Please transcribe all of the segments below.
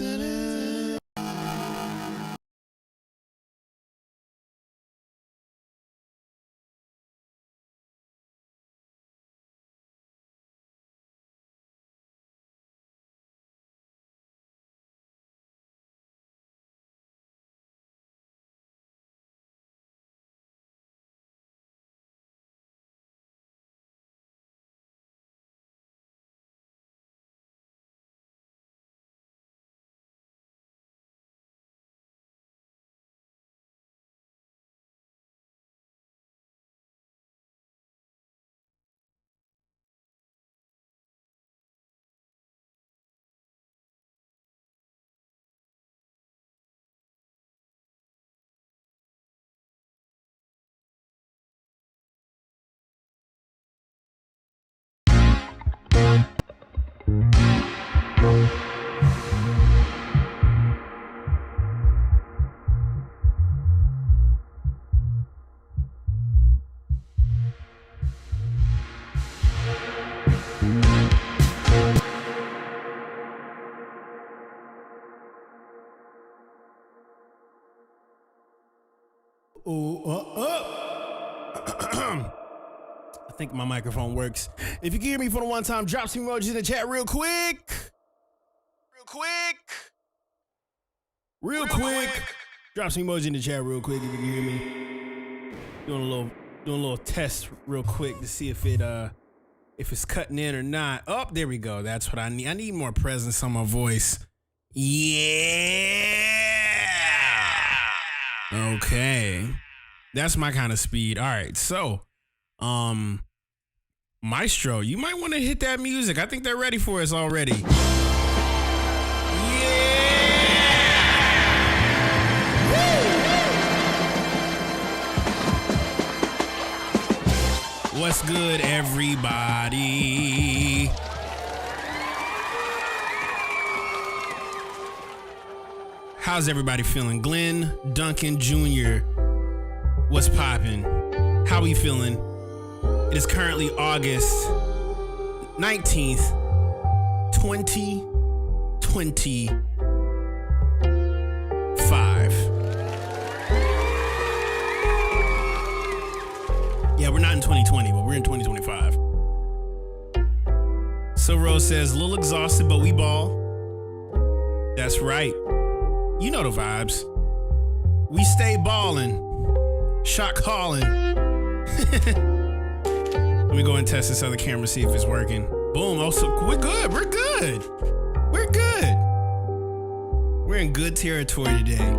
I think my microphone works. If you can hear me for the one time, drop some emojis in the chat real quick. Real quick. Drop some emojis in the chat real quick if you can hear me. Doing a little test real quick to see if it's cutting in or not. Oh, there we go. That's what I need. I need more presence on my voice. Yeah. Okay. That's my kind of speed. All right. So, Maestro, you might want to hit that music. I think they're ready for us already. Yeah. Woo. What's good, everybody? How's everybody feeling? Glenn Duncan Jr., what's poppin'? How we feeling? It is currently August 19th, 2025. Yeah, we're not in 2020, but we're in 2025. So Rose says, a little exhausted, but we ball. That's right. You know the vibes. We stay ballin'. Shot calling. Let me go and test this other camera, see if it's working. Boom. Also, we're good. We're in good territory today.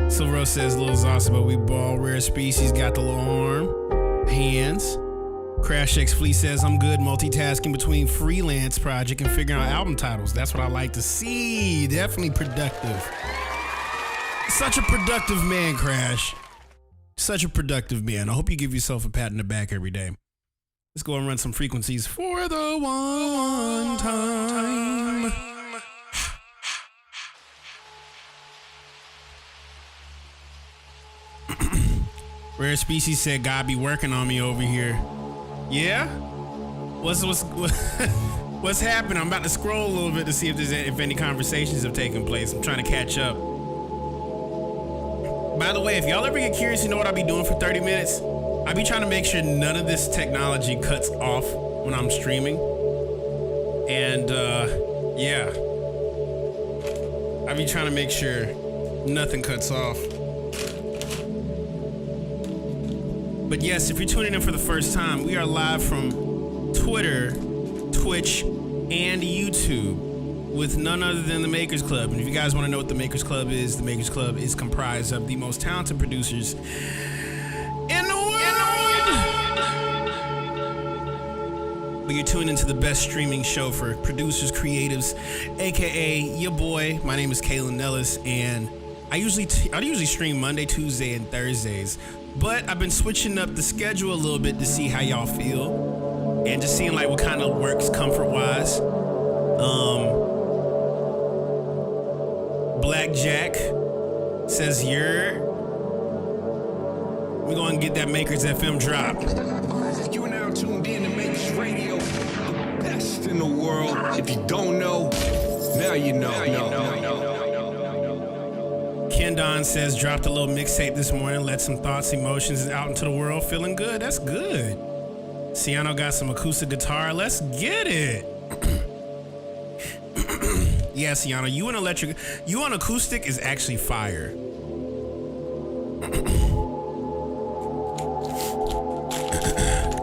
Silvero says, little exhausted, but we ball. Rare species got the little arm. Hands. Crash X Fleet says, I'm good multitasking between freelance project and figuring out album titles. That's what I like to see. Definitely productive. Such a productive man, Crash. Such a productive man. I hope you give yourself a pat in the back every day. Let's go and run some frequencies for the one time. Rare Species said, God be working on me over here. Yeah? What's happening? I'm about to scroll a little bit to see if any conversations have taken place. I'm trying to catch up. By the way, if y'all ever get curious, you know what I'll be doing for 30 minutes? I'll be trying to make sure none of this technology cuts off when I'm streaming. And, yeah. I'll be trying to make sure nothing cuts off. But yes, if you're tuning in for the first time, we are live from Twitter, Twitch, and YouTube with none other than the Makers Club. And if you guys want to know what the Makers Club is comprised of the most talented producers in the world. But you're tuning into the best streaming show for producers, creatives, aka your boy. My name is Kaelin Ellis, and I usually stream Monday, Tuesday, and Thursdays. But I've been switching up the schedule a little bit to see how y'all feel, and just seeing like what kind of works comfort-wise. Blackjack says you're. We're gonna get that Makers FM drop. You are now tuned in to Makers Radio, the best in the world. If you don't know, now Now you know. Ken Don says, dropped a little mixtape this morning, let some thoughts, emotions out into the world. Feeling good. That's good. Ciano got some acoustic guitar. Let's get it. Yeah, Ciano, you on acoustic is actually fire.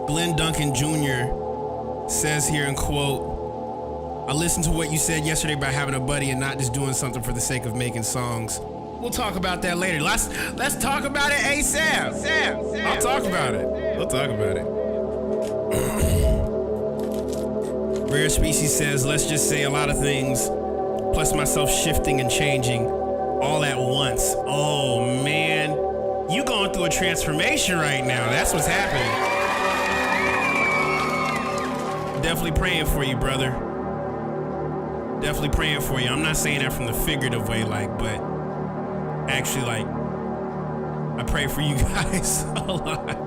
Glenn Duncan Jr. says here in quote, I listened to what you said yesterday about having a buddy and not just doing something for the sake of making songs. We'll talk about that later. Let's talk about it ASAP. I'll talk about it. We'll talk about it. Rare Species says, let's just say a lot of things, plus myself shifting and changing all at once. Oh man, you going through a transformation right now. That's what's happening. Definitely praying for you, brother. Definitely praying for you. I'm not saying that from the figurative way, but actually, I pray for you guys a lot.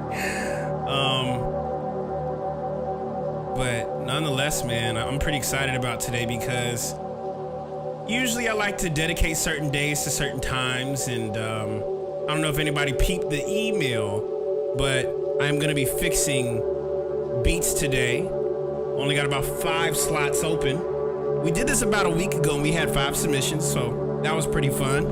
But nonetheless, man, I'm pretty excited about today because usually I like to dedicate certain days to certain times, and I don't know if anybody peeped the email, but I'm gonna be fixing beats today. Only got about 5 slots open. We did this about a week ago and we had 5 submissions, so that was pretty fun.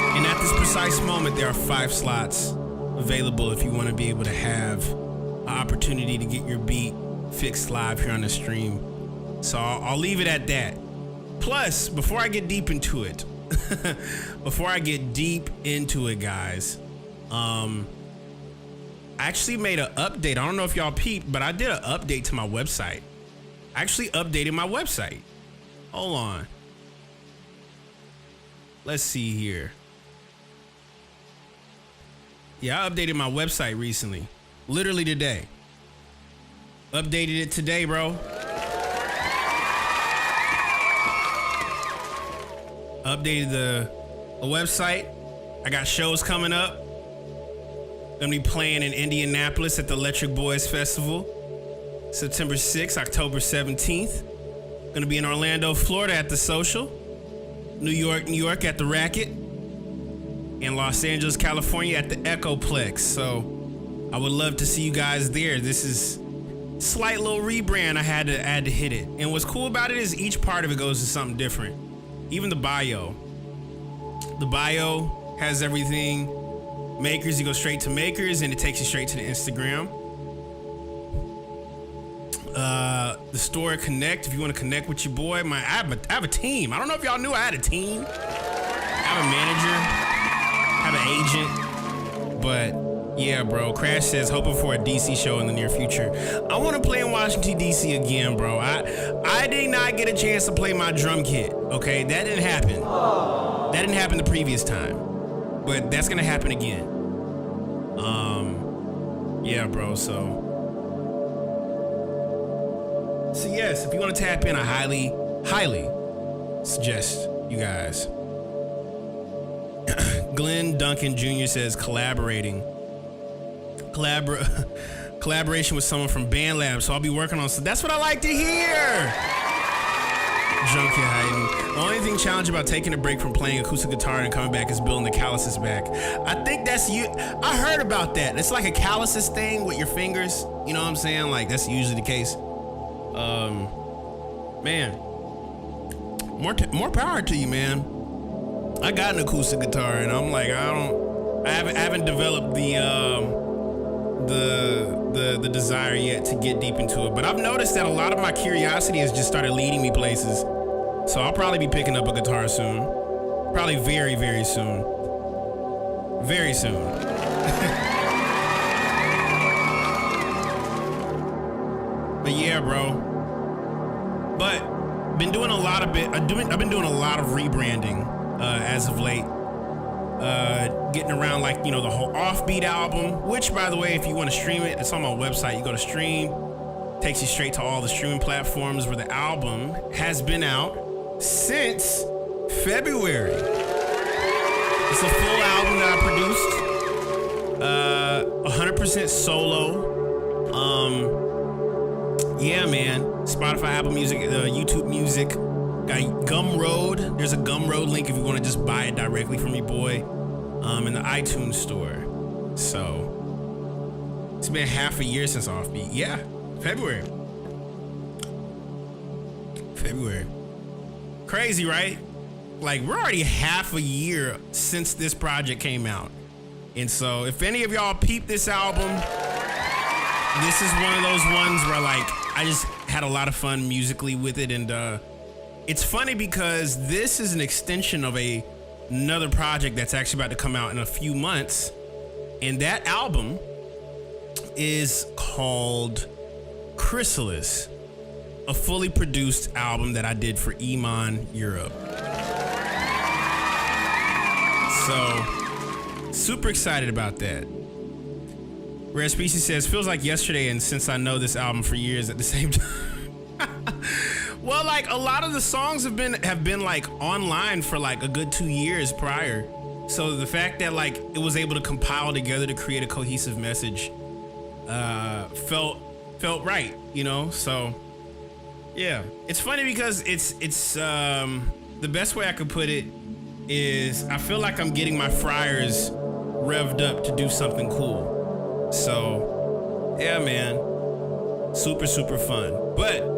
And at this precise moment, there are 5 slots available if you want to be able to have an opportunity to get your beat fixed live here on the stream. So I'll leave it at that. Plus, before I get deep into it, guys, I actually made an update. I don't know if y'all peeped, but I did an update to my website. I actually updated my website. Hold on. Let's see here. Yeah, I updated my website recently. Literally today. Updated it today, bro. Updated the website. I got shows coming up. Gonna be playing in Indianapolis at the Electric Boys Festival, September 6th, October 17th. Gonna be in Orlando, Florida at the Social, New York at the Racket, and Los Angeles, California at the Echoplex. So I would love to see you guys there. This is a slight little rebrand. I had to hit it. And what's cool about it is each part of it goes to something different. Even the bio. The bio has everything. Makers, you go straight to Makers and it takes you straight to the Instagram. The store Connect, if you want to connect with your boy. I have a team. I don't know if y'all knew I had a team. I have a manager, I have an agent. But yeah, bro, Crash says hoping for a DC show in the near future. I want to play in Washington DC again, bro. I did not get a chance to play my drum kit. Okay, that didn't happen. That didn't happen the previous time. But that's gonna happen again. Yeah, bro. So yes, if you want to tap in, I highly suggest you guys. Glenn Duncan Jr. says collaboration with someone from Band Lab. So I'll be working on. So that's what I like to hear. Junkie hiding. The only thing challenging about taking a break from playing acoustic guitar and coming back is building the calluses back. I think that's you. I heard about that. It's like a calluses thing with your fingers. You know what I'm saying? Like that's usually the case. Man, more power to you, man. I got an acoustic guitar and I'm like, I haven't developed the desire yet to get deep into it. But I've noticed that a lot of my curiosity has just started leading me places. So I'll probably be picking up a guitar soon. Probably very, very soon. Very soon. But yeah, bro. But I've been doing a lot of rebranding as of late. Getting around like, the whole Offbeat album, which by the way, if you want to stream it, it's on my website. You go to stream, takes you straight to all the streaming platforms where the album has been out since February. It's a full album that I produced, 100% solo. Yeah, man. Spotify, Apple Music, YouTube Music. Got Gumroad. There's a Gumroad link if you want to just buy it directly from your boy in the iTunes store. So it's been half a year since Offbeat. Yeah, February. Crazy, right? Like, we're already half a year since this project came out. And so if any of y'all peep this album, this is one of those ones where, like, I just had a lot of fun musically with it. And it's funny because this is an extension of another project that's actually about to come out in a few months. And that album is called Chrysalis, a fully produced album that I did for Iman Europe. So, super excited about that. Rare Species says, feels like yesterday, and since I know this album for years at the same time. Well, like, a lot of the songs have been like online for like a good 2 years prior. So the fact that like it was able to compile together to create a cohesive message felt right, you know? So yeah, it's funny because it's the best way I could put it is I feel like I'm getting my fryers revved up to do something cool. So yeah, man, super fun. But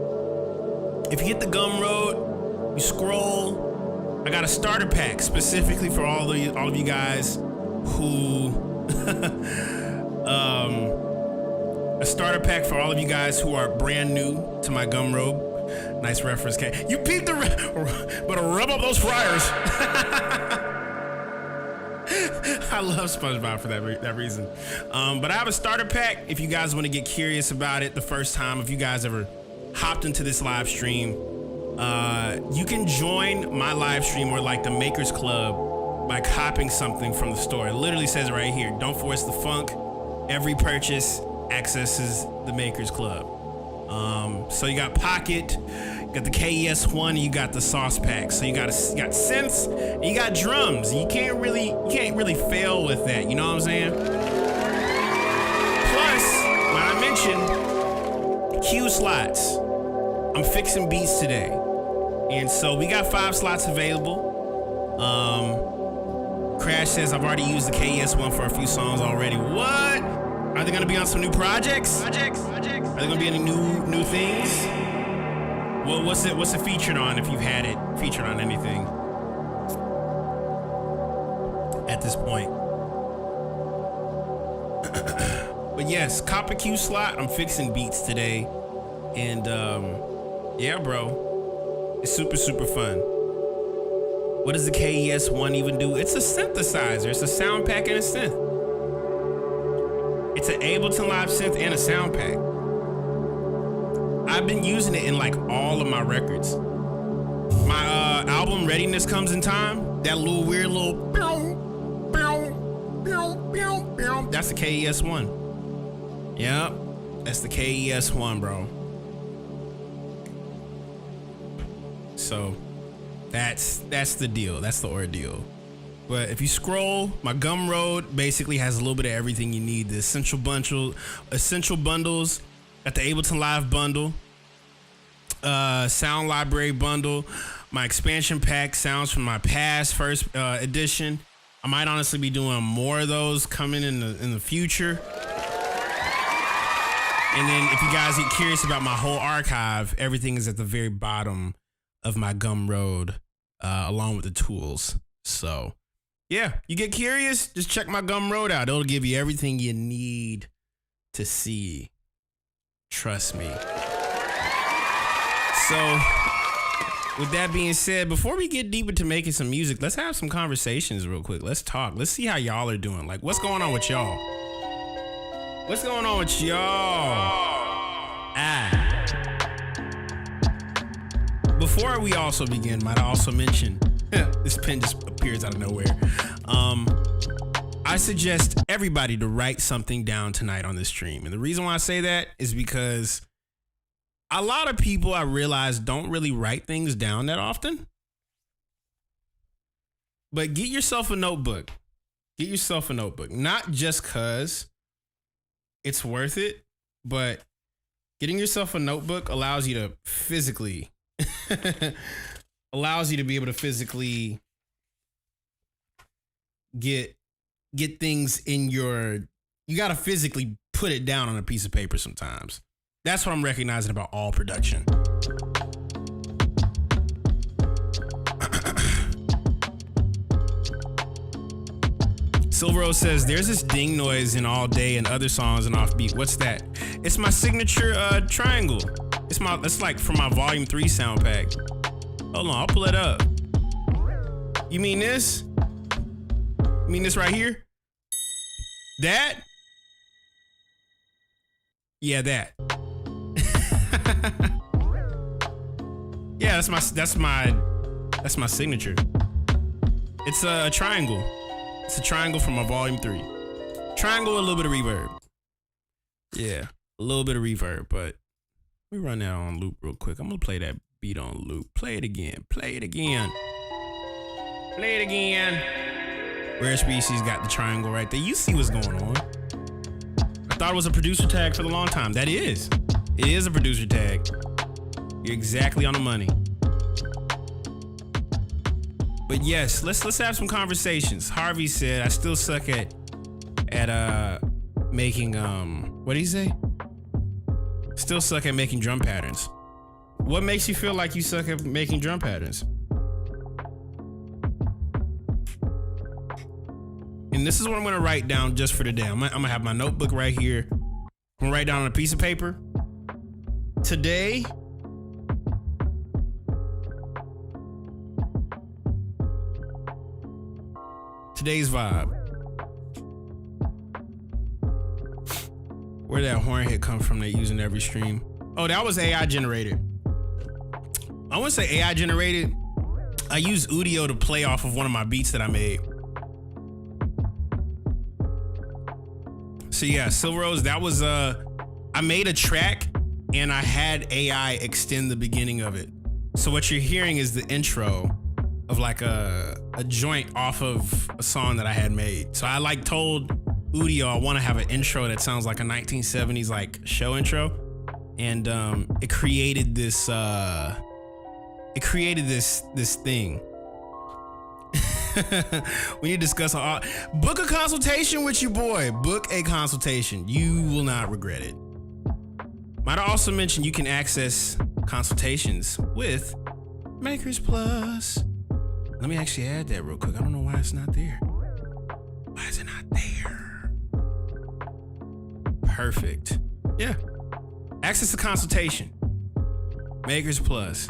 if you hit the Gumroad, you scroll, I got a starter pack specifically for all of you guys who a starter pack for all of you guys who are brand new to my Gumroad. Nice reference, Kat. You peeped but rub up those fryers. I love SpongeBob for that reason. But I have a starter pack if you guys want to get curious about it the first time. If you guys ever hopped into this live stream, you can join my live stream or like the Makers Club by copying something from the store. It literally says right here, don't force the funk. Every purchase accesses the Makers Club. So you got Pocket, you got the KES-1, you got the Sauce Pack. So you got synths, and you got drums. You can't really fail with that. You know what I'm saying? Plus, when I mentioned Q slots, I'm fixing beats today, and so we got 5 slots available. Crash says I've already used the KES-1 for a few songs already. What? Are they gonna be on some new projects? Are there gonna be any new things? Well, what's it featured on if you've had it featured on anything at this point? But yes, Copper Q slot, I'm fixing beats today. And yeah, bro, it's super fun. What does the KES-1 even do? It's a synthesizer. It's a sound pack and a synth. It's an Ableton Live synth and a sound pack. I've been using it in like all of my records. My album Readiness Comes in Time, that little weird little that's the KES-1. Yep, that's the KES-1, bro. So that's the deal. That's the ordeal. But if you scroll, my Gumroad basically has a little bit of everything you need. The essential bundles, got the Ableton Live bundle, sound library bundle, my expansion pack, sounds from my past first edition. I might honestly be doing more of those coming in the future. And then if you guys get curious about my whole archive, everything is at the very bottom of my Gumroad, along with the tools. So yeah, you get curious, just check my Gumroad out. It'll give you everything you need to see. Trust me. So with that being said, before we get deep into making some music, let's have some conversations real quick. Let's talk. Let's see how y'all are doing. Like, what's going on with y'all? What's going on with y'all? Before we also begin, might I also mention, this pen just appears out of nowhere. I suggest everybody to write something down tonight on this stream. And the reason why I say that is because a lot of people, I realize, don't really write things down that often. But get yourself a notebook. Get yourself a notebook. Not just because it's worth it, but Getting yourself a notebook allows you to physically be able to physically get things in your, you got to physically put it down on a piece of paper sometimes. That's what I'm recognizing about all production. Silver Rose says, there's this ding noise in All Day and other songs and Offbeat. What's that? It's my signature triangle. It's like from my volume 3 sound pack. Hold on, I'll pull it up. You mean this? You mean this right here? That? Yeah, that. Yeah, that's my signature. It's a triangle. It's a triangle from my volume 3. Triangle, a little bit of reverb. Yeah, a little bit of reverb, but we run that on loop real quick. I'm gonna play that beat on loop. Play it again. Play it again. Play it again. Rare Species got the triangle right there. You see what's going on. I thought it was a producer tag for the long time. That is. It is a producer tag. You're exactly on the money. But yes, let's have some conversations. Harvey said, I still suck at making what did he say? Still suck at making drum patterns. What makes you feel like you suck at making drum patterns? And this is what I'm gonna write down just for today. I'm gonna have my notebook right here. I'm gonna write down on a piece of paper. Today, today's vibe. Where did that horn hit come from they use in every stream? Oh, that was AI generated. I wouldn't say AI generated. I used Udio to play off of one of my beats that I made. So yeah, Silver Rose, that was I made a track and I had AI extend the beginning of it. So what you're hearing is the intro of like a joint off of a song that I had made. So I like told Udio I want to have an intro that sounds like a 1970s like show intro, and it created this thing. We need to discuss book a consultation with your boy. Book a consultation. You will not regret it. Might I also mention you can access consultations with Makers Plus. Let me actually add that real quick. I don't know why it's not there. Why is it not there? Perfect. Yeah. Access to consultation. Makers Plus.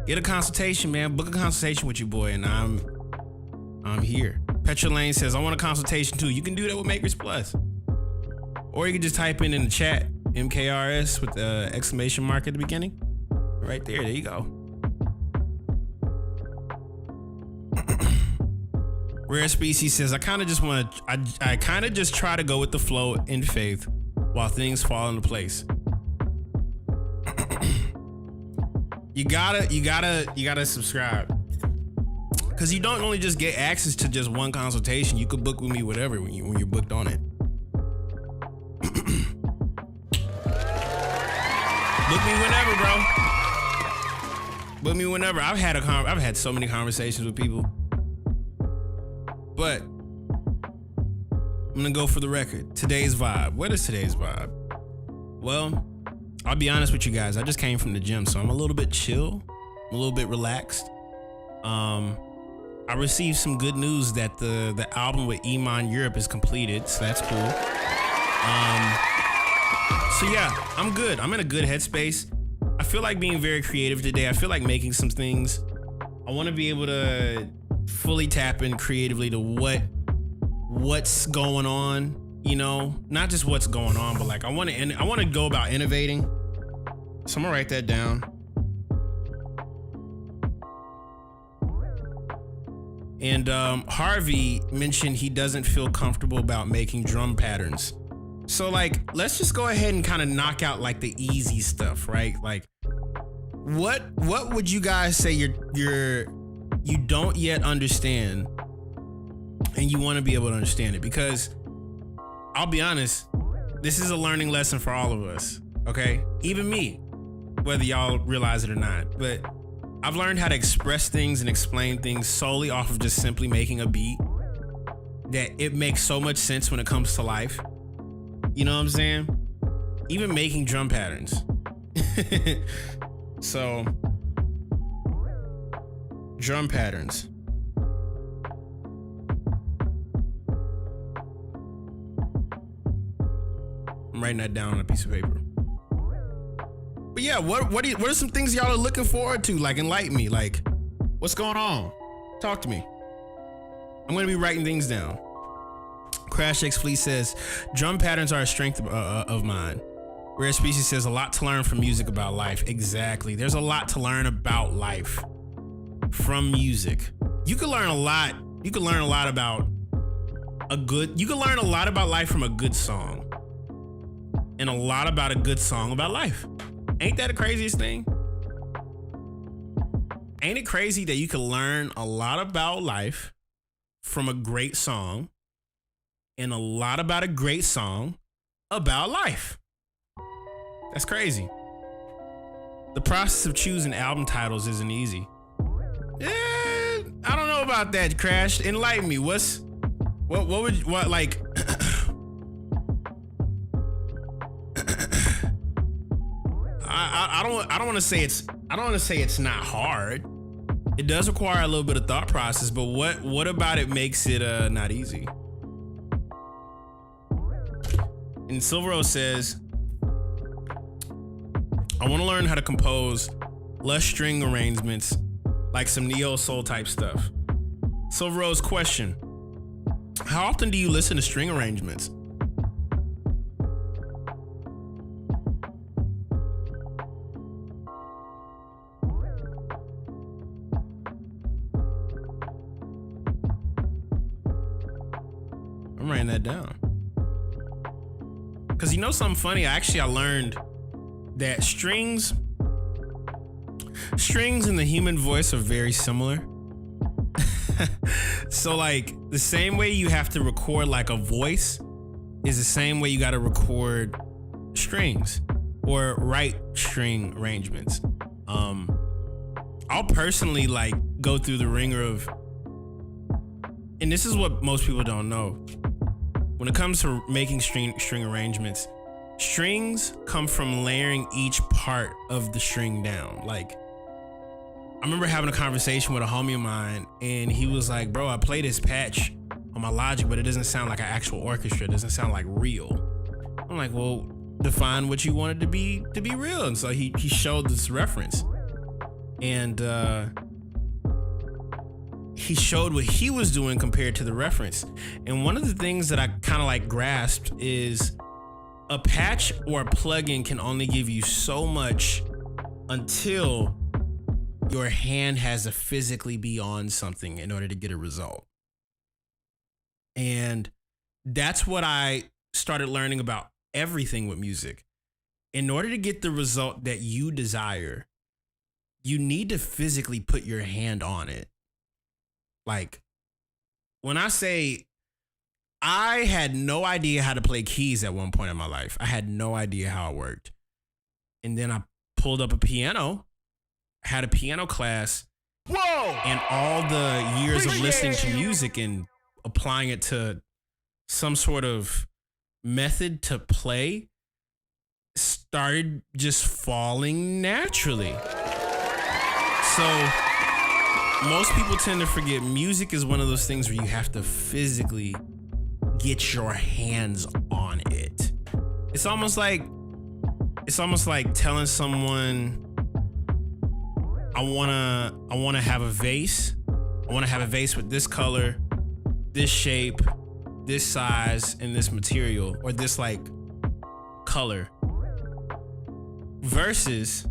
Get a consultation, man. Book a consultation with your boy, and I'm here. Petra Lane says, I want a consultation too. You can do that with Makers Plus. Or you can just type in the chat, MKRS with the exclamation mark at the beginning. Right there you go. Rare Species says, I kind of just try to go with the flow in faith while things fall into place. You gotta subscribe, because you don't only just get access to just one consultation. You could book with me whatever when you're booked on it. Book me whenever, bro. Book me whenever. I've had so many conversations with people, but I'm gonna go for the record. Today's vibe. What is today's vibe? Well, I'll be honest with you guys. I just came from the gym, so I'm a little bit chill. I'm a little bit relaxed. I received some good news that the album with Iman Europe is completed, so that's cool. So yeah, I'm good. I'm in a good headspace. I feel like being very creative today. I feel like making some things. I want to be able to fully tap in creatively to what's going on. You know, not just what's going on, but like I want to go about innovating. So I'm gonna write that down. And Harvey mentioned he doesn't feel comfortable about making drum patterns. So like, let's just go ahead and kind of knock out like the easy stuff, right? Like, what would you guys say you don't yet understand, and you want to be able to understand it? Because I'll be honest, this is a learning lesson for all of us. Okay? Even me, whether y'all realize it or not. But I've learned how to express things and explain things solely off of just simply making a beat that it makes so much sense when it comes to life. You know what I'm saying? Even making drum patterns. So, drum patterns. I'm writing that down on a piece of paper. But yeah, what are some things y'all are looking forward to? Like, enlighten me. Like, what's going on? Talk to me. I'm gonna be writing things down. Crash X Fleet says, drum patterns are a strength of mine. Rare Species says, a lot to learn from music about life. Exactly. There's a lot to learn about life from music. You can learn a lot. You can learn a lot about you can learn a lot about life from a good song. And a lot about a good song about life. Ain't that the craziest thing? Ain't it crazy that you can learn a lot about life from a great song and a lot about a great song about life? That's crazy. The process of choosing album titles isn't easy. I don't know about that, Crash. Enlighten me. What like I don't want to say it's not hard. It does require a little bit of thought process, but what about it makes it not easy? And Silvero says, I want to learn how to compose less string arrangements, like some neo soul type stuff. Silvero's question: how often do you listen to string arrangements? I'm writing that down. Cause you know something funny? I learned that strings and the human voice are very similar. So like the same way you have to record like a voice is the same way you got to record strings or write string arrangements. I'll personally like go through the ringer of, and this is what most people don't know. When it comes to making string arrangements, strings come from layering each part of the string down. Like, I remember having a conversation with a homie of mine, and he was like, bro, I play this patch on my Logic, but it doesn't sound like an actual orchestra. It doesn't sound like real. I'm like, well, define what you want it to be real. And so he showed this reference. And he showed what he was doing compared to the reference. And one of the things that I kind of like grasped is a patch or a plugin can only give you so much until your hand has to physically be on something in order to get a result. And that's what I started learning about everything with music. In order to get the result that you desire, you need to physically put your hand on it. Like, when I say I had no idea how to play keys at one point in my life, I had no idea how it worked. And then I pulled up a piano, had a piano class. Whoa! And all the years of listening to music and applying it to some sort of method to play started just falling naturally. So most people tend to forget music is one of those things where you have to physically get your hands on it. It's almost like telling someone, I wanna have a vase. I wanna have a vase with this color, this shape, this size, and this material, or this like color. Versus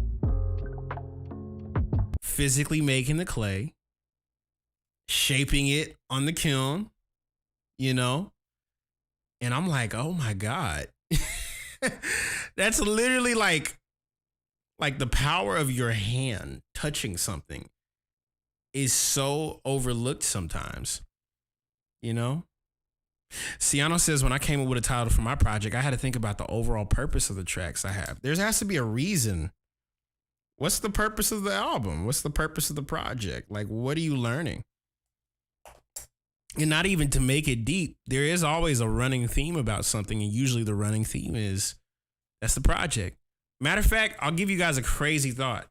physically making the clay, shaping it on the kiln, you know? And I'm like, oh my God. That's literally like the power of your hand touching something is so overlooked sometimes, you know? Ciano says, when I came up with a title for my project, I had to think about the overall purpose of the tracks I have. There has to be a reason. What's the purpose of the album? What's the purpose of the project? Like, what are you learning? And not even to make it deep, there is always a running theme about something. And usually the running theme is, that's the project. Matter of fact, I'll give you guys a crazy thought.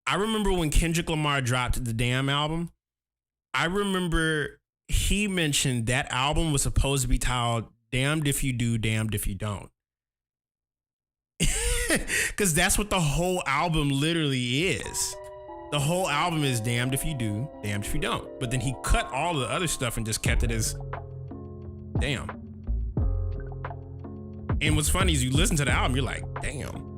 I remember when Kendrick Lamar dropped the Damn album, I remember he mentioned that album was supposed to be titled Damned If You Do, Damned If You Don't. Because that's what the whole album literally is. The whole album is damned if you do, damned if you don't. But then he cut all the other stuff and just kept it as damn. And what's funny is you listen to the album, you're like, damn.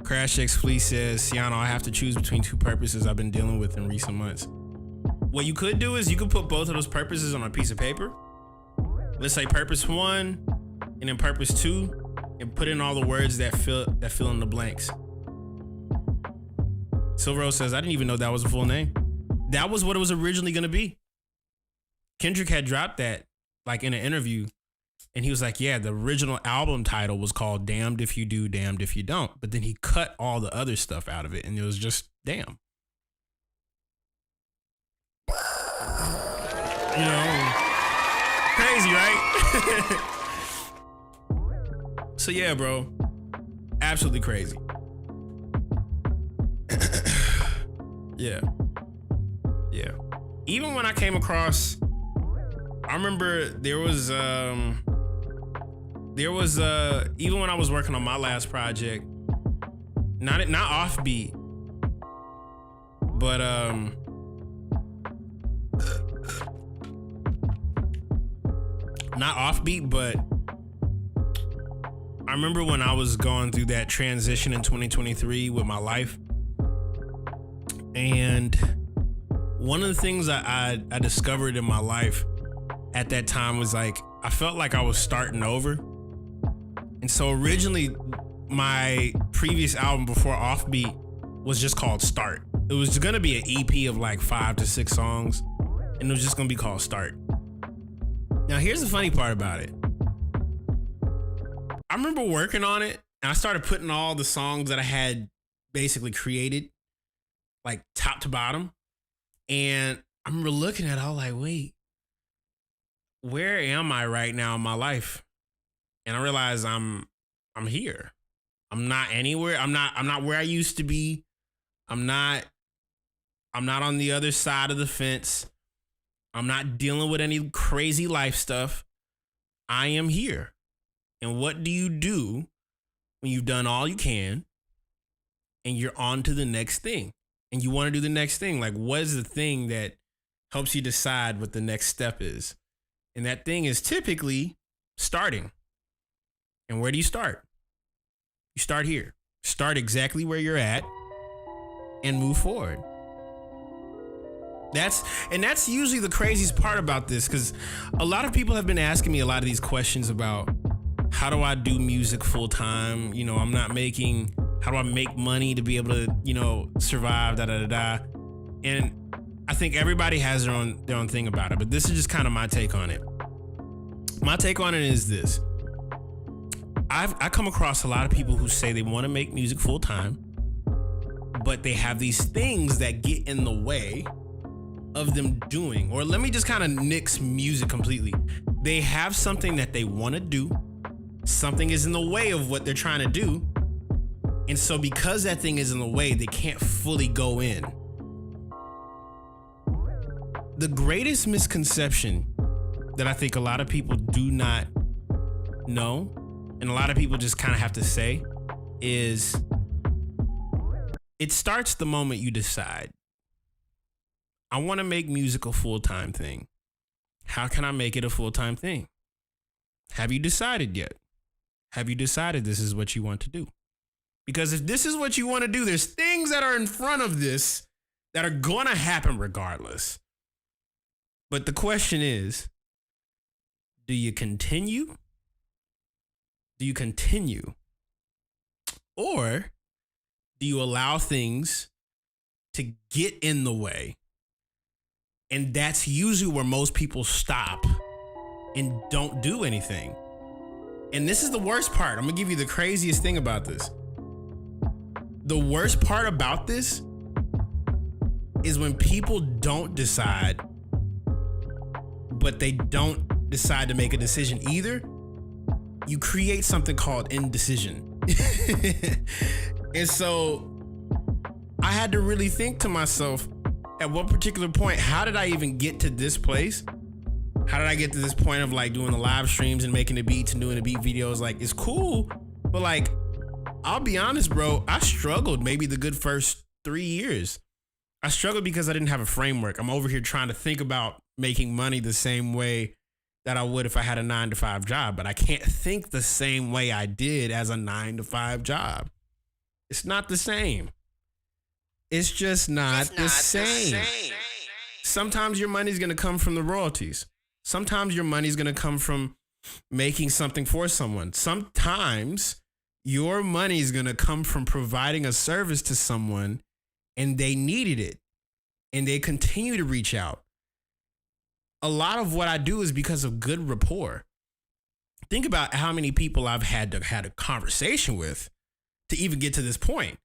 Crash X Fleet says, Ciano, I have to choose between two purposes I've been dealing with in recent months. What you could do is you could put both of those purposes on a piece of paper. Let's say purpose 1 and then purpose 2, and put in all the words that fill in the blanks. Silvero says, I didn't even know that was a full name. That was what it was originally going to be. Kendrick had dropped that like in an interview, and he was like, yeah, the original album title was called Damned If You Do, Damned If You Don't. But then he cut all the other stuff out of it, and it was just damn. You know, crazy, right? So yeah, bro, absolutely crazy. Yeah. Even when I came across, I remember there was even when I was working on my last project, not offbeat, but not offbeat, but I remember when I was going through that transition in 2023 with my life, and one of the things I discovered in my life at that time was like, I felt like I was starting over. And so originally my previous album before Offbeat was just called Start. It was gonna be an EP of like 5 to 6 songs, and it was just gonna be called Start. Now here's the funny part about it. I remember working on it, and I started putting all the songs that I had basically created, like top to bottom. And I remember looking at it, I was like, wait, where am I right now in my life? And I realized I'm here. I'm not anywhere. I'm not where I used to be. I'm not on the other side of the fence. I'm not dealing with any crazy life stuff. I am here. And what do you do when you've done all you can and you're on to the next thing and you want to do the next thing? Like, what is the thing that helps you decide what the next step is? And that thing is typically starting. And where do you start? You start here. Start exactly where you're at and move forward. That's usually the craziest part about this, because a lot of people have been asking me a lot of these questions about, how do I do music full time? You know, how do I make money to be able to, survive, And I think everybody has their own thing about it, but this is just kind of my take on it. My take on it is this. I come across a lot of people who say they want to make music full time, but they have these things that get in the way of them doing, or let me just kind of nix music completely. They have something that they want to do. Something is in the way of what they're trying to do. And so because that thing is in the way, they can't fully go in. The greatest misconception that I think a lot of people do not know, and a lot of people just kind of have to say, is it starts the moment you decide, I want to make music a full-time thing. How can I make it a full-time thing? Have you decided yet? Have you decided this is what you want to do? Because if this is what you want to do, there's things that are in front of this that are going to happen regardless. But the question is, do you continue? Do you continue? Or do you allow things to get in the way. And that's usually where most people stop and don't do anything. And this is the worst part. I'm gonna give you the craziest thing about this. The worst part about this is when people don't decide, but they don't decide to make a decision either. You create something called indecision. And so I had to really think to myself, at what particular point, how did I even get to this place? How did I get to this point of like doing the live streams and making the beats and doing the beat videos? Like, it's cool, but like, I'll be honest, bro, I struggled maybe the good first 3 years. I struggled because I didn't have a framework. I'm over here trying to think about making money the same way that I would if I had a 9-to-5 job, but I can't think the same way I did as a 9-to-5 job. It's not the same. It's just not the same. Sometimes your money's going to come from the royalties. Sometimes your money's going to come from making something for someone. Sometimes your money is going to come from providing a service to someone and they needed it and they continue to reach out. A lot of what I do is because of good rapport. Think about how many people I've had a conversation with to even get to this point.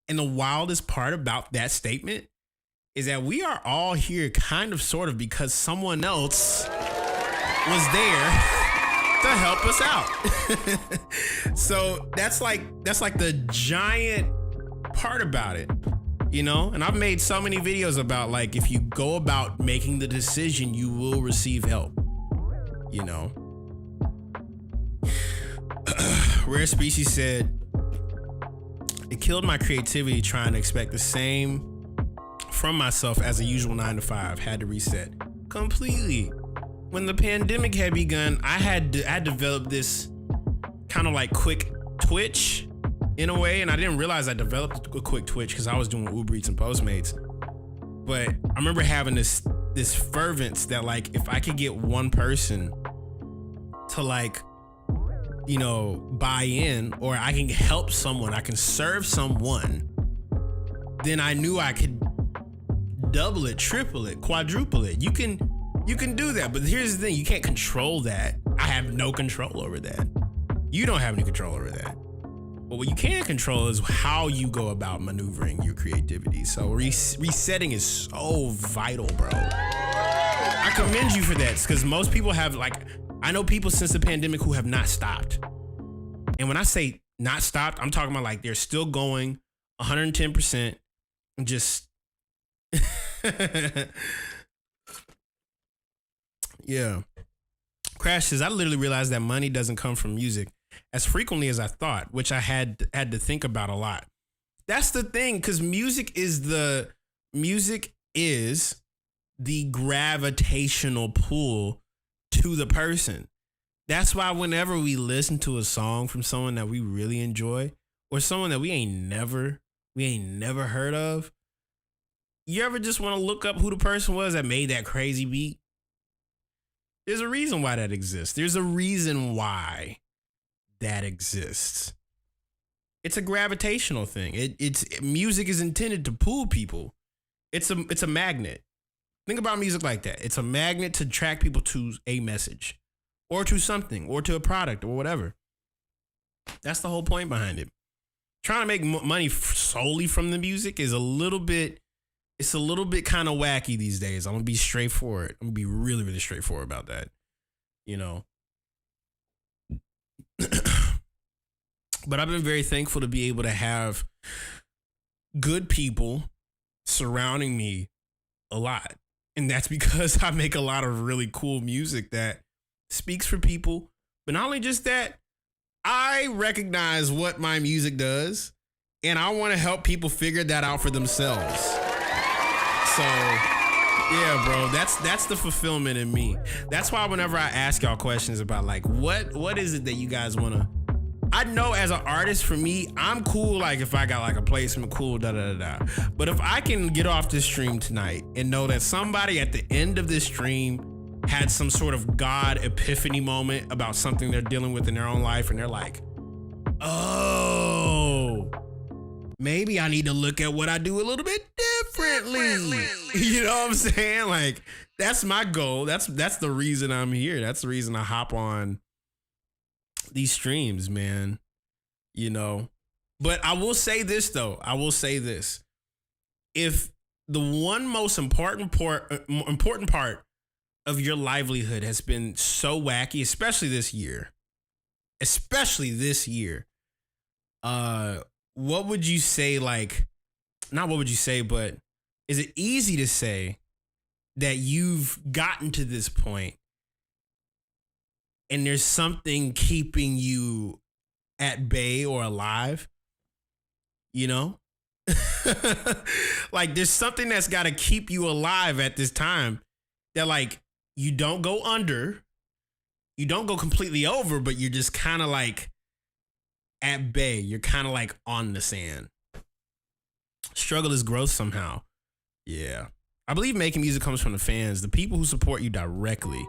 And the wildest part about that statement is that we are all here kind of sort of because someone else was there to help us out. So that's like the giant part about it, you know? And I've made so many videos about like, if you go about making the decision, you will receive help, you know? Rare Species said, it killed my creativity trying to expect the same from myself as a usual 9-to-5. Had to reset completely. When the pandemic had begun, I developed this kind of like quick twitch in a way, and I didn't realize I developed a quick twitch because I was doing Uber Eats and Postmates. But I remember having this fervence that like, if I could get one person to like, you know, buy in, or I can help someone, I can serve someone, then I knew I could double it, triple it, quadruple it. You can do that, but here's the thing, you can't control that. I have no control over that. You don't have any control over that. But what you can control is how you go about maneuvering your creativity. So resetting is so vital, bro. I commend you for that, because most people have, like, I know people since the pandemic who have not stopped. And when I say not stopped, I'm talking about like they're still going 110% and just yeah. Crash says, I literally realized that money doesn't come from music as frequently as I thought, which I had to think about a lot. That's the thing, because music is the gravitational pull to the person. That's why whenever we listen to a song from someone that we really enjoy, or someone that we ain't never heard of, you ever just want to look up who the person was that made that crazy beat? There's a reason why that exists. There's a reason why that exists. It's a gravitational thing. Music is intended to pull people. It's a magnet. Think about music like that. It's a magnet to attract people to a message, or to something, or to a product, or whatever. That's the whole point behind it. Trying to make money solely from the music is a little bit kind of wacky these days. I'm gonna be straightforward. I'm gonna be really, really straightforward about that. You know. But I've been very thankful to be able to have good people surrounding me a lot. And that's because I make a lot of really cool music that speaks for people. But not only just that, I recognize what my music does, and I want to help people figure that out for themselves. So, yeah, bro, that's the fulfillment in me. That's why whenever I ask y'all questions about like, what is it that you guys want to, I know as an artist, for me, I'm cool. Like if I got like a placement, cool, But if I can get off this stream tonight and know that somebody at the end of this stream had some sort of God epiphany moment about something they're dealing with in their own life, and they're like, oh, maybe I need to look at what I do a little bit differently. You know what I'm saying? Like, that's my goal. That's the reason I'm here. That's the reason I hop on these streams, man. You know, but I will say this though. If the one most important part of your livelihood has been so wacky, especially this year, what would you say? Like, not what would you say, but is it easy to say that you've gotten to this point and there's something keeping you at bay or alive? You know? Like, there's something that's got to keep you alive at this time, that like you don't go under, you don't go completely over, but you're just kind of like at bay. You're kind of like on the sand. Struggle is growth somehow. Yeah. I believe making music comes from the fans, the people who support you directly.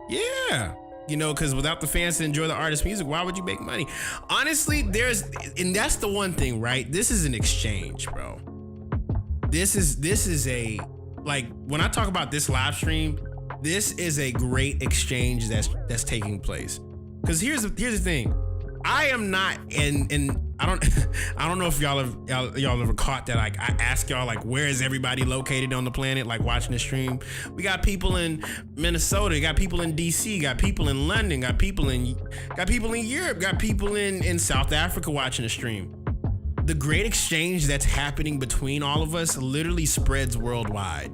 Yeah. You know, because without the fans to enjoy the artist's music, why would you make money? Honestly, and that's the one thing, right? This is an exchange, bro. This is a, like, when I talk about this live stream, this is a great exchange that's taking place. Because here's the thing. I am not, and I don't know if y'all ever caught that. Like, I ask y'all, like, where is everybody located on the planet? Like, watching the stream, we got people in Minnesota, got people in DC, got people in London, got people in Europe, got people in South Africa watching the stream. The great exchange that's happening between all of us literally spreads worldwide,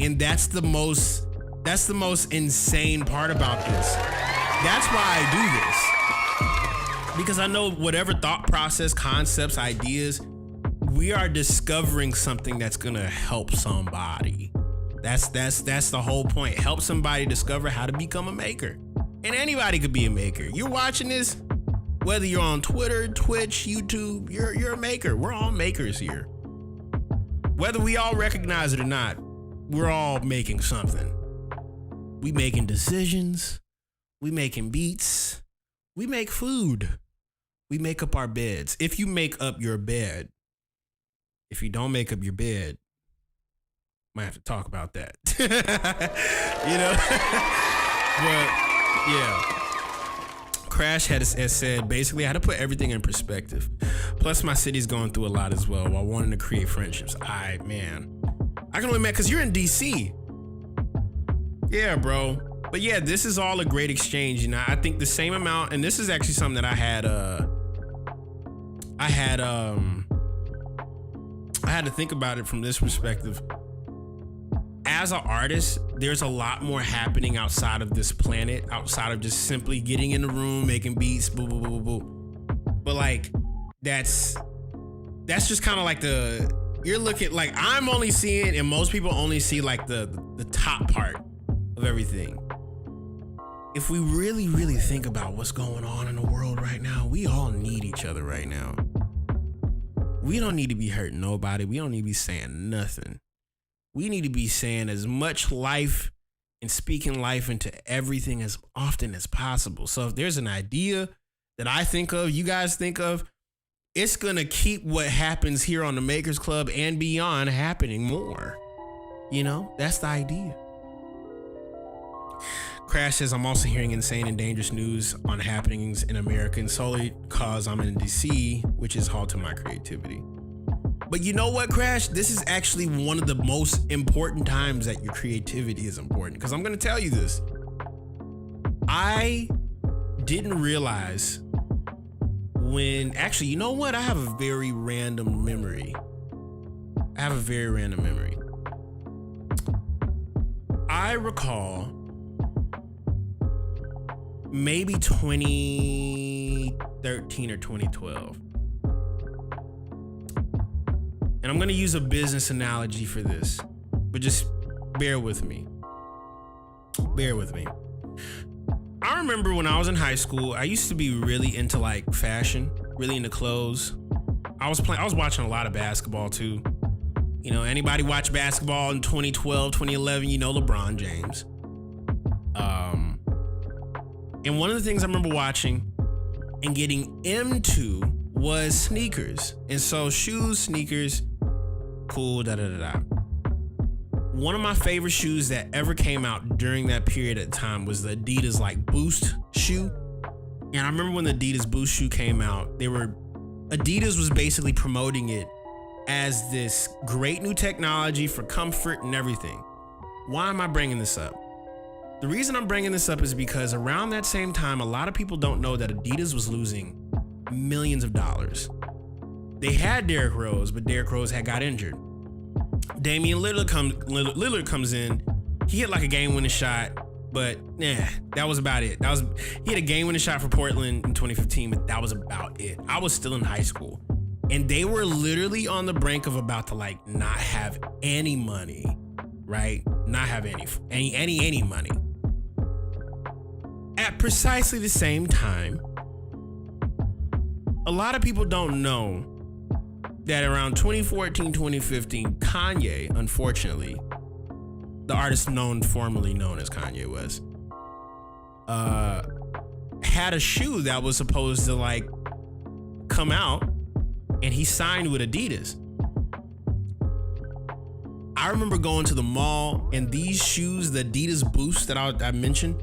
and that's the most insane part about this. That's why I do this. Because I know whatever thought process, concepts, ideas, we are discovering something that's gonna help somebody. That's the whole point. Help somebody discover how to become a maker. And anybody could be a maker. You're watching this, whether you're on Twitter, Twitch, YouTube, you're a maker. We're all makers here. Whether we all recognize it or not, we're all making something. We making decisions. We making beats. We make food. We make up our beds. If you make up your bed, if you don't make up your bed, might have to talk about that. You know? But yeah. Crash has said, basically, I had to put everything in perspective. Plus, my city's going through a lot as well while wanting to create friendships. I can only imagine, because you're in DC. Yeah, bro. But yeah, this is all a great exchange. You know, I think the same amount, and this is actually something that I had to think about it from this perspective. As an artist, there's a lot more happening outside of this planet, outside of just simply getting in the room, making beats, boo, boo, boo, boo, boo. But like, that's just kind of like you're looking, like, I'm only seeing, and most people only see like the top part of everything. If we really, really think about what's going on in the world right now, we all need each other right now. We don't need to be hurting nobody. We don't need to be saying nothing. We need to be saying as much life and speaking life into everything as often as possible. So if there's an idea that I think of, you guys think of, it's going to keep what happens here on the Makers Club and beyond happening more. You know, that's the idea. Crash says, I'm also hearing insane and dangerous news on happenings in America, and solely because I'm in DC, which is halting my creativity. But you know what, Crash? This is actually one of the most important times that your creativity is important. Because I'm going to tell you this. I didn't realize when, actually, you know what? I have a very random memory. I recall maybe 2013 or 2012. And I'm going to use a business analogy for this, but just bear with me. I remember when I was in high school, I used to be really into like fashion, really into clothes. I was watching a lot of basketball too. You know, anybody watch basketball in 2012, 2011, you know LeBron James. And one of the things I remember watching and getting into was sneakers. And so shoes, sneakers, cool, One of my favorite shoes that ever came out during that period of time was the Adidas like Boost shoe. And I remember when the Adidas Boost shoe came out, Adidas was basically promoting it as this great new technology for comfort and everything. Why am I bringing this up? The reason I'm bringing this up is because around that same time, a lot of people don't know that Adidas was losing millions of dollars. They had Derrick Rose, but Derrick Rose had got injured. Damian Lillard comes in. He hit like a game-winning shot, but that was about it. He had a game-winning shot for Portland in 2015, but that was about it. I was still in high school, and they were literally on the brink of about to like not have any money, right? Not have any money. At precisely the same time, a lot of people don't know that around 2014, 2015, Kanye, unfortunately, the artist formerly known as Kanye West, had a shoe that was supposed to like come out, and he signed with Adidas. I remember going to the mall, and these shoes, the Adidas Boost that I mentioned,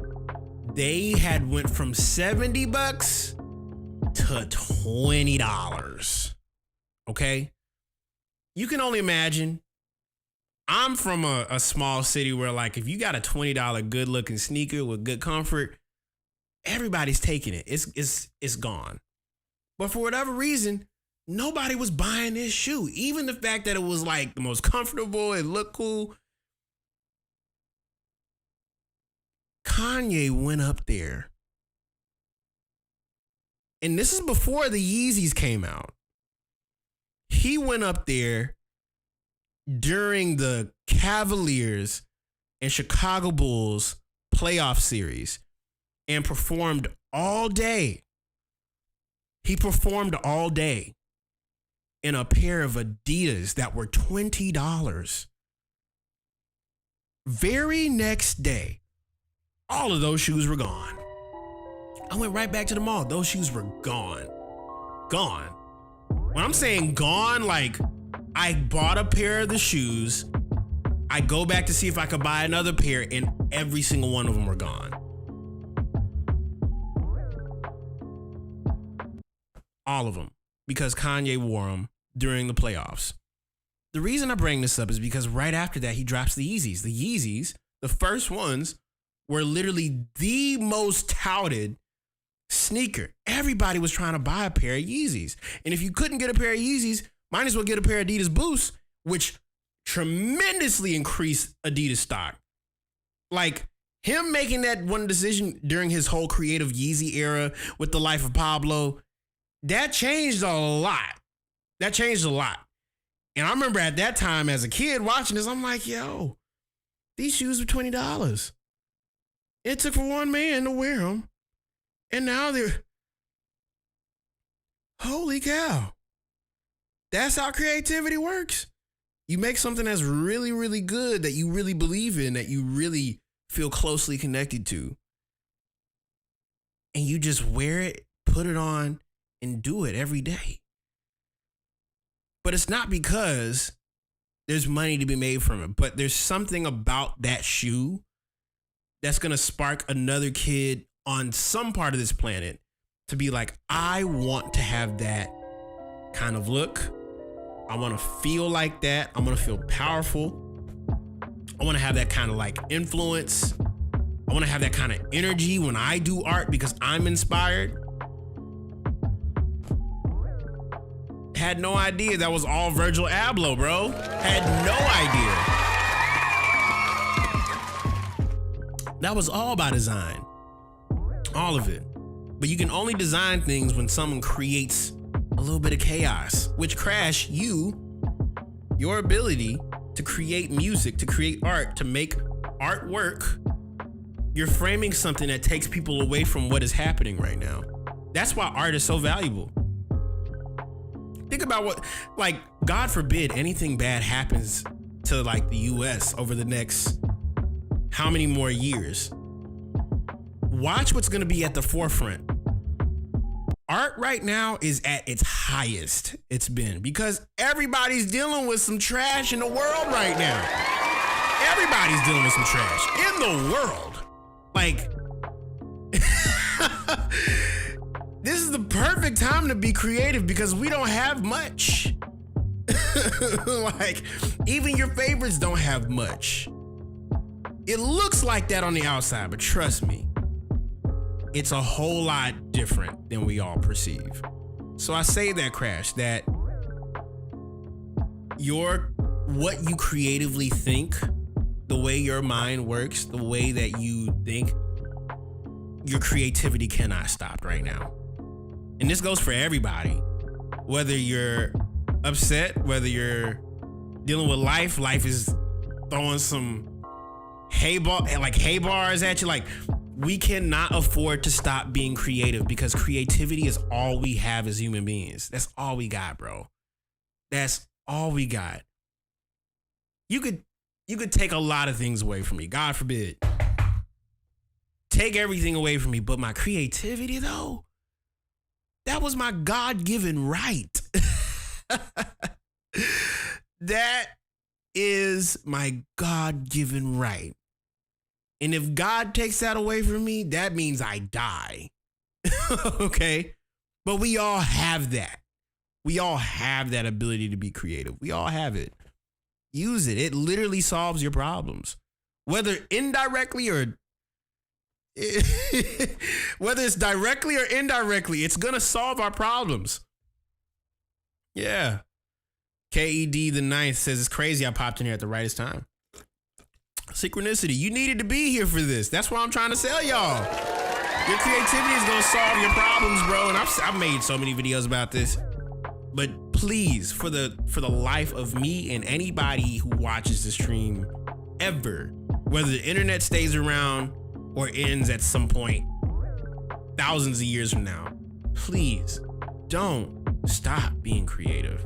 they had went from $70 to $20. Okay? You can only imagine. I'm from a small city where like if you got a $20 good looking sneaker with good comfort, everybody's taking it. It's gone. But for whatever reason, nobody was buying this shoe. Even the fact that it was like the most comfortable, it looked cool. Kanye went up there. And this is before the Yeezys came out. He went up there during the Cavaliers and Chicago Bulls playoff series and performed all day. He performed all day in a pair of Adidas that were $20. Very next day, all of those shoes were gone. I went right back to the mall. Those shoes were gone. Gone. When I'm saying gone, like I bought a pair of the shoes. I go back to see if I could buy another pair, and every single one of them were gone. All of them. Because Kanye wore them during the playoffs. The reason I bring this up is because right after that, he drops the Yeezys. The Yeezys, the first ones, were literally the most touted sneaker. Everybody was trying to buy a pair of Yeezys. And if you couldn't get a pair of Yeezys, might as well get a pair of Adidas Boosts, which tremendously increased Adidas stock. Like him making that one decision during his whole creative Yeezy era with the Life of Pablo, that changed a lot. That changed a lot. And I remember at that time as a kid watching this, I'm like, yo, these shoes were $20. It took for one man to wear them. And now they're, holy cow. That's how creativity works. You make something that's really, really good, that you really believe in, that you really feel closely connected to. And you just wear it, put it on, and do it every day. But it's not because there's money to be made from it, but there's something about that shoe that's going to spark another kid on some part of this planet to be like, I want to have that kind of look. I want to feel like that. I want to feel powerful. I want to have that kind of like influence. I want to have that kind of energy when I do art because I'm inspired. Had no idea that was all Virgil Abloh, bro. Had no idea. That was all by design. All of it. But you can only design things when someone creates a little bit of chaos, which Crash, your ability to create music, to create art, to make artwork, you're framing something that takes people away from what is happening right now. That's why art is so valuable. Think about what, like, God forbid anything bad happens to like the US over the next how many more years. Watch what's going to be at the forefront. art right now is at its highest it's been because everybody's dealing with some trash in the world right now. Everybody's dealing with some trash in the world. Like, this is the perfect time to be creative because we don't have much. Like, even your favorites don't have much. It looks like that on the outside, but trust me, it's a whole lot different than we all perceive. So I say that, Crash, that what you creatively think, the way your mind works, the way that you think, your creativity cannot stop right now. And this goes for everybody. Whether you're upset, whether you're dealing with life is throwing some hay bars at you. Like, we cannot afford to stop being creative because creativity is all we have as human beings. That's all we got, bro. That's all we got. You could take a lot of things away from me. God forbid. Take everything away from me. But my creativity, though, that was my God-given right. That is my God-given right. And if God takes that away from me, that means I die. Okay? But we all have that. We all have that ability to be creative. We all have it. Use it. It literally solves your problems. Whether indirectly or whether it's directly or indirectly, it's going to solve our problems. Yeah. KED the ninth says, it's crazy I popped in here at the rightest time. Synchronicity. You needed to be here for this. That's what I'm trying to tell y'all. Your creativity is going to solve your problems, bro. And I've made so many videos about this. But please, for the life of me and anybody who watches the stream ever, whether the internet stays around or ends at some point thousands of years from now, please don't stop being creative.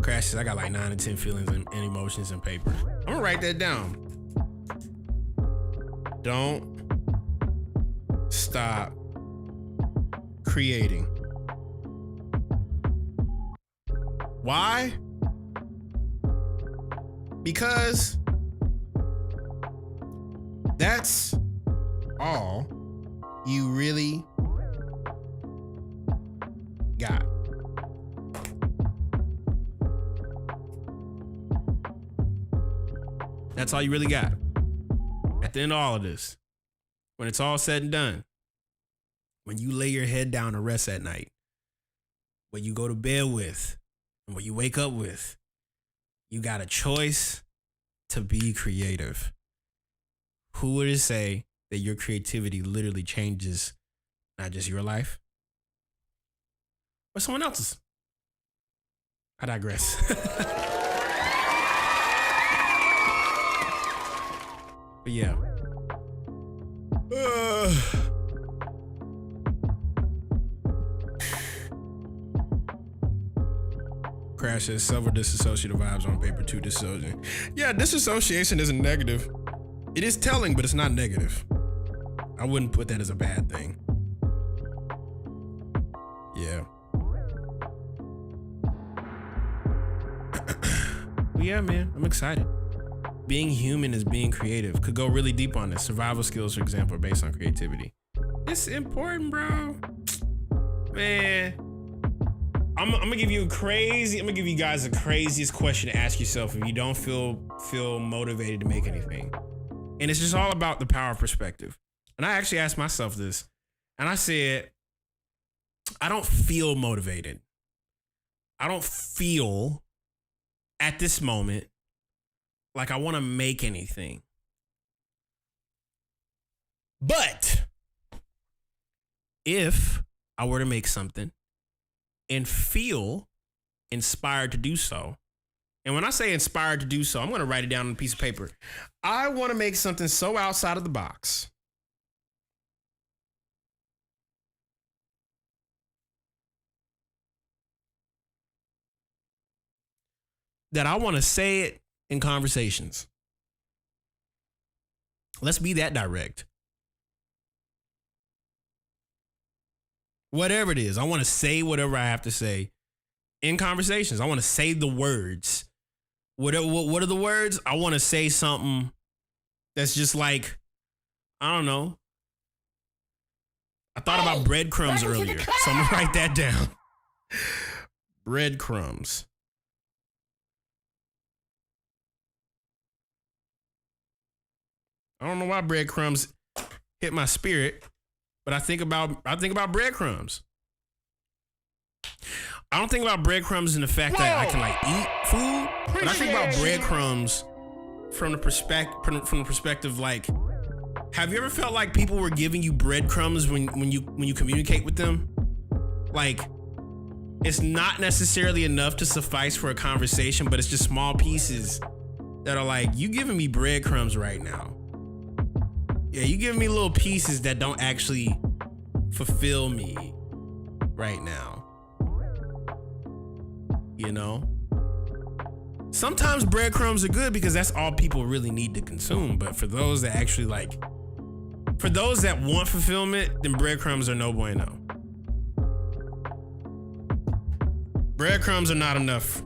Crashes, I got like 9 or 10 feelings and emotions in paper. I'm gonna write that down. Don't stop creating. Why? Because that's all you really got. That's all you really got. At the end of all of this, when it's all said and done, when you lay your head down to rest at night, what you go to bed with, and what you wake up with, you got a choice to be creative. Who would it say that your creativity literally changes not just your life, but someone else's? I digress. But yeah. Crash says several disassociative vibes on paper too. Disassociation. Yeah, disassociation isn't negative. It is telling, but it's not negative. I wouldn't put that as a bad thing. Yeah. But yeah, man, I'm excited. Being human is being creative. Could go really deep on this. Survival skills, for example, are based on creativity. It's important, bro. Man. I'm gonna give you guys the craziest question to ask yourself if you don't feel motivated to make anything. And it's just all about the power of perspective. And I actually asked myself this, and I said, I don't feel motivated. I don't feel at this moment like I want to make anything. But if I were to make something and feel inspired to do so, and when I say inspired to do so, I'm going to write it down on a piece of paper. I want to make something so outside of the box that I want to say it in conversations. Let's be that direct. Whatever it is, I want to say whatever I have to say in conversations. I want to say the words. What are the words? I want to say something that's just like, I don't know. I thought about breadcrumbs earlier, so I'm gonna write that down. Breadcrumbs. I don't know why breadcrumbs hit my spirit, but I think about breadcrumbs. I don't think about breadcrumbs in the fact that I can like eat food, but I think about breadcrumbs from the perspective like, have you ever felt like people were giving you breadcrumbs when you communicate with them? Like, it's not necessarily enough to suffice for a conversation, but it's just small pieces that are like, you giving me breadcrumbs right now. Yeah, you giving me little pieces that don't actually fulfill me right now. You know? Sometimes breadcrumbs are good because that's all people really need to consume. But for those that actually like, for those that want fulfillment, then breadcrumbs are no bueno. Breadcrumbs are not enough.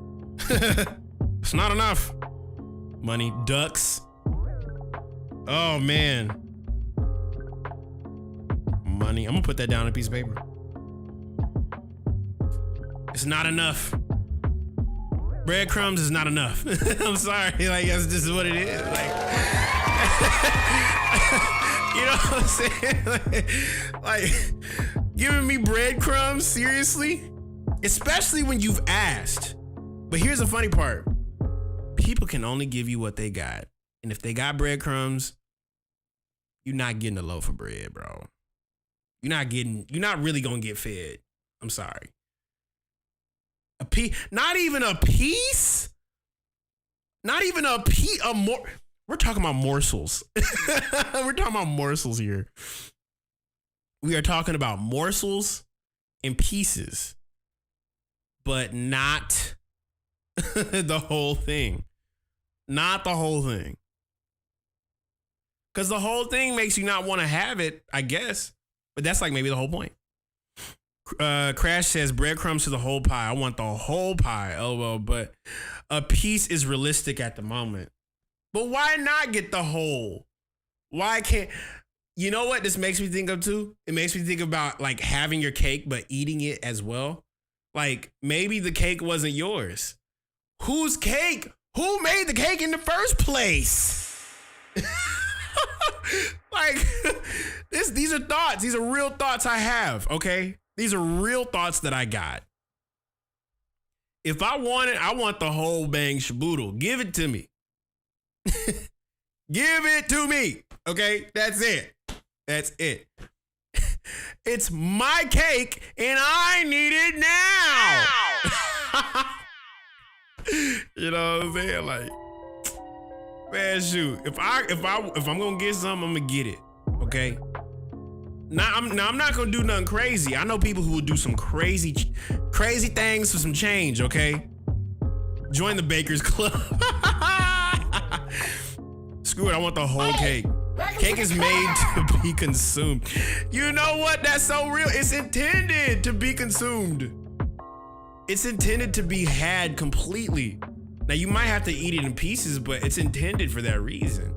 It's not enough. Money, ducks. Oh man. Money. I'm gonna put that down on a piece of paper. It's not enough. Breadcrumbs is not enough. I'm sorry. Like, that's just what it is. Like, you know what I'm saying? Like, giving me breadcrumbs, seriously? Especially when you've asked. But here's the funny part. People can only give you what they got. And if they got breadcrumbs, you're not getting a loaf of bread, bro. You're not really gonna get fed. I'm sorry. Not even a piece? Not even a piece. We're talking about morsels. We're talking about morsels here. We are talking about morsels and pieces, but not the whole thing. Not the whole thing. Because the whole thing makes you not want to have it, I guess. But that's like maybe the whole point. Crash says breadcrumbs to the whole pie. I want the whole pie. Oh, well, but a piece is realistic at the moment. But why not get the whole? Why can't? You know what this makes me think of too? It makes me think about like having your cake, but eating it as well. Like maybe the cake wasn't yours. Whose cake? Who made the cake in the first place? Like these are thoughts. These are real thoughts I have. Okay. These are real thoughts that I got. If I want it, I want the whole bang shaboodle. Give it to me. Give it to me. Okay, that's it. That's it. It's my cake and I need it now. You know what I'm saying? Like, man, shoot. If I'm gonna get something, I'm gonna get it. Okay. Now I'm not gonna do nothing crazy. I know people who will do some crazy things for some change. Okay, join the Baker's Club. Screw it. I want the whole cake. Cake is made to be consumed. You know what? That's so real. It's intended to be consumed. It's intended to be had completely. Now you might have to eat it in pieces, but it's intended for that reason.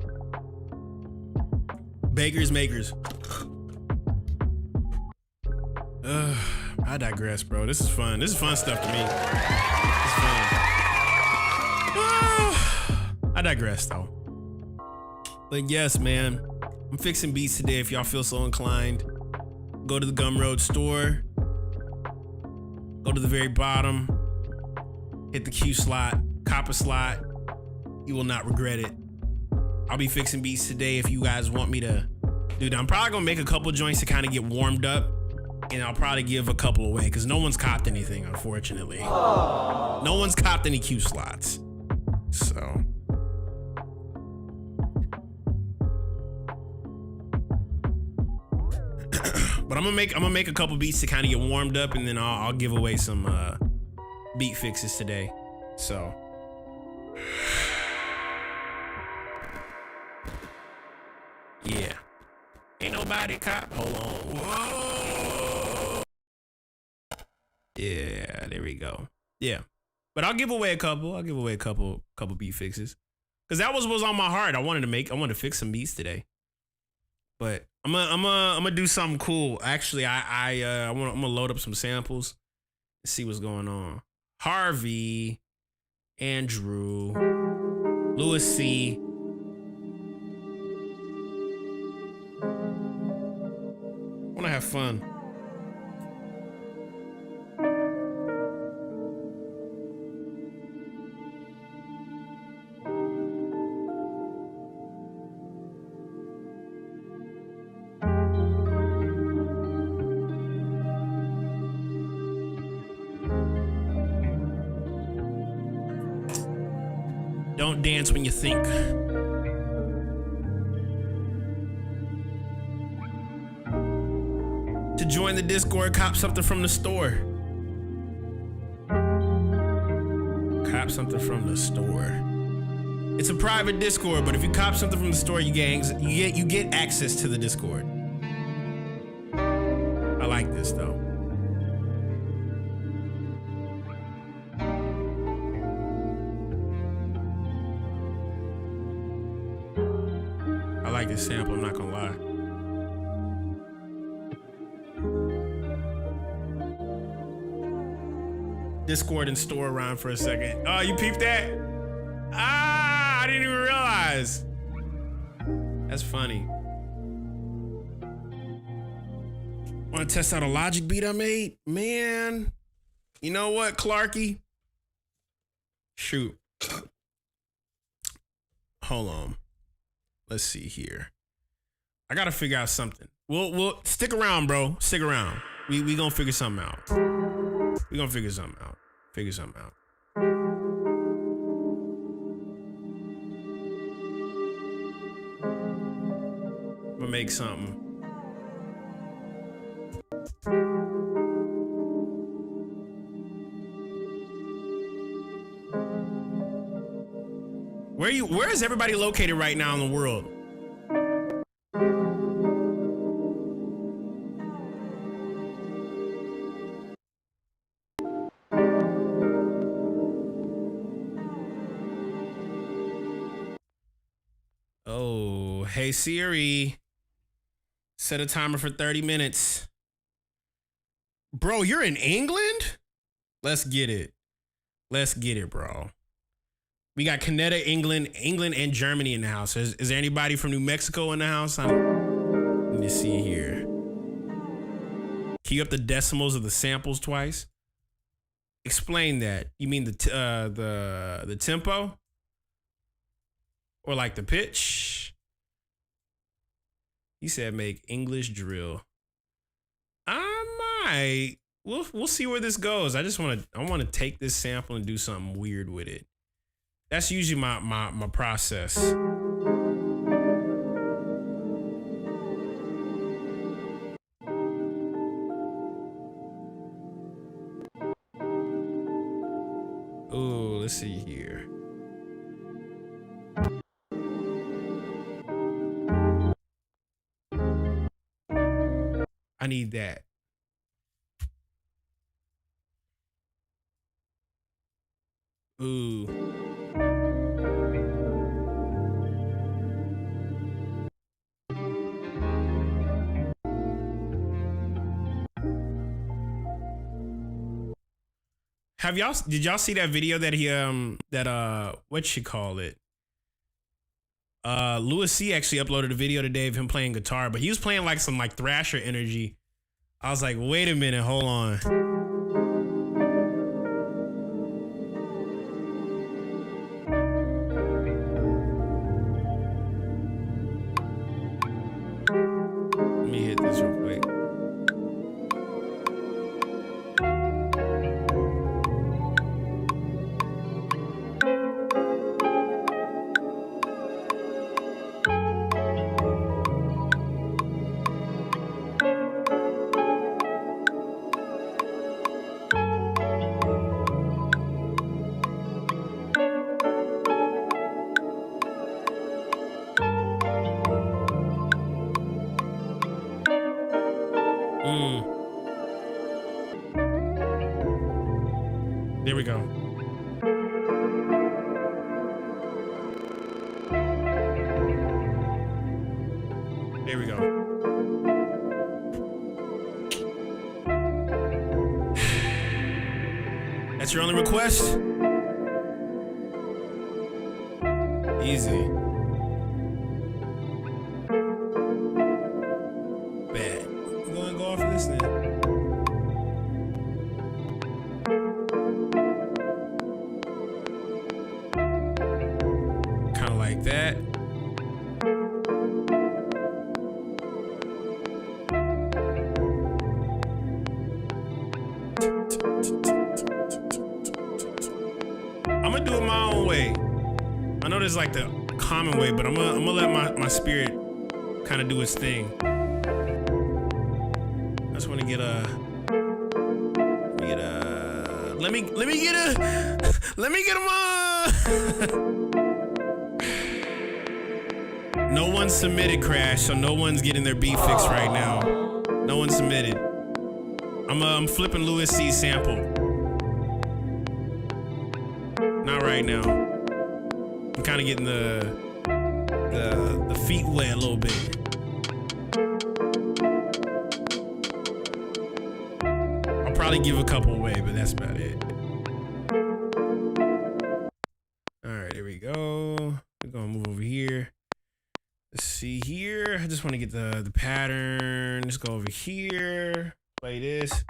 Bakers makers. I digress, bro. This is fun. This is fun stuff to me. It's fun. I digress, though. But yes, man, I'm fixing beats today. If y'all feel so inclined, go to the Gumroad store. Go to the very bottom. Hit the Q slot, cop a slot. You will not regret it. I'll be fixing beats today if you guys want me to do that. I'm probably gonna make a couple joints to kind of get warmed up. And I'll probably give a couple away because no one's copped anything, unfortunately. Aww. No one's copped any Q slots. So. But I'm gonna make a couple beats to kind of get warmed up, and then I'll give away some beat fixes today. So. Yeah. Ain't nobody cop. Hold on. Whoa. you go. Yeah. But I'll give away a couple. I'll give away a couple beat fixes. Cause that was on my heart. I wanted to fix some beats today. But I'm gonna do something cool. Actually, I'm gonna load up some samples and see what's going on. Harvey, Andrew, Louis C. I wanna have fun. Don't dance when you think. To join the Discord, cop something from the store. Cop something from the store. It's a private Discord, but if you cop something from the store, you get access to the Discord. I like this though. I like this sample, I'm not gonna lie. Discord and store around for a second. Oh, you peeped that? Ah, I didn't even realize. That's funny. Want to test out a Logic beat I made? Man, you know what, Clarky? Shoot. Hold on. Let's see here. I gotta figure out something. We'll stick around, bro. Stick around. We gonna figure something out. We gonna figure something out. Figure something out. I'm gonna make something. Where is everybody located right now in the world? Oh, hey Siri. Set a timer for 30 minutes. Bro, you're in England? Let's get it. Let's get it, bro. We got Canada, England, and Germany in the house. Is there anybody from New Mexico in the house? Let me see here. Key up the decimals of the samples twice. Explain that. You mean the tempo? Or like the pitch? He said make English drill. I might. We'll see where this goes. I want to take this sample and do something weird with it. That's usually my process. Oh, let's see here. I need that. Ooh. Did y'all see that video that what you call it? Louis C actually uploaded a video today of him playing guitar, but he was playing like some Thrasher energy. I was like, wait a minute, hold on. Let me hit this real quick. there we go. There we go. That's your only request? Easy. Bad. We're gonna go off of this then. Kind of like that. I'm gonna do it my own way. I know there's like the common way, but I'm gonna let my spirit kind of do its thing. I just want to get a. Let me get him. No one submitted, Crash, so no one's getting their beat fixed right now. No one submitted. I'm flipping Louis C's sample. Not right now. I'm kind of getting the feet wet a little bit. I'll probably give a couple away, but that's about it. All right, here we go. We're gonna move over here. Let's see here. I just want to get the pattern. Let's go over here. Play this.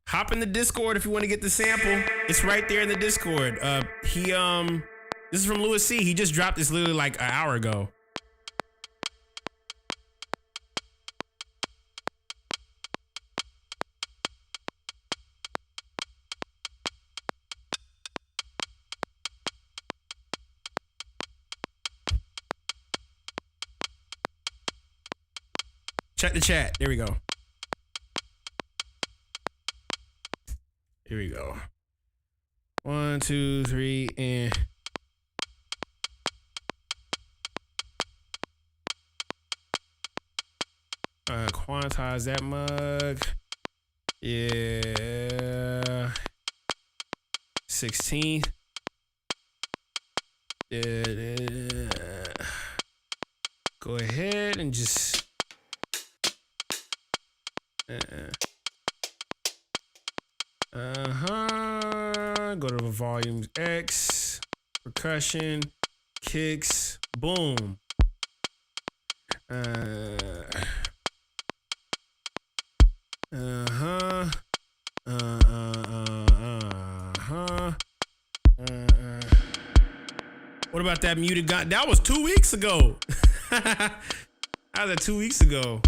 Hop in the Discord if you want to get the sample. It's right there in the Discord. This is from Louis C. He just dropped this literally like an hour ago. Check the chat. There we go. Here we go. 1, 2, 3, and quantize that mug. Yeah. 16. Go ahead and just go to the volumes X, percussion, kicks, boom. What about that muted guy? That was 2 weeks ago. That was 2 weeks ago.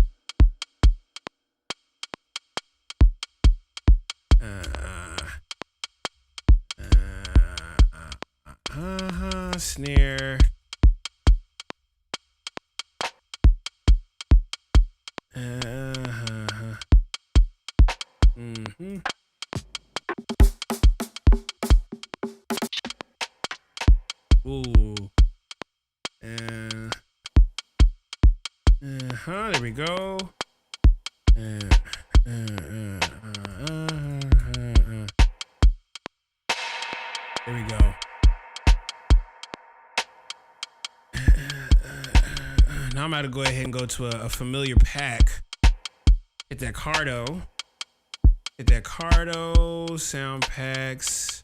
Snare. Ooh. There we go. There we go. Now I'm about to go ahead and go to a familiar pack. Hit that Cardo. Hit that Cardo. Sound packs.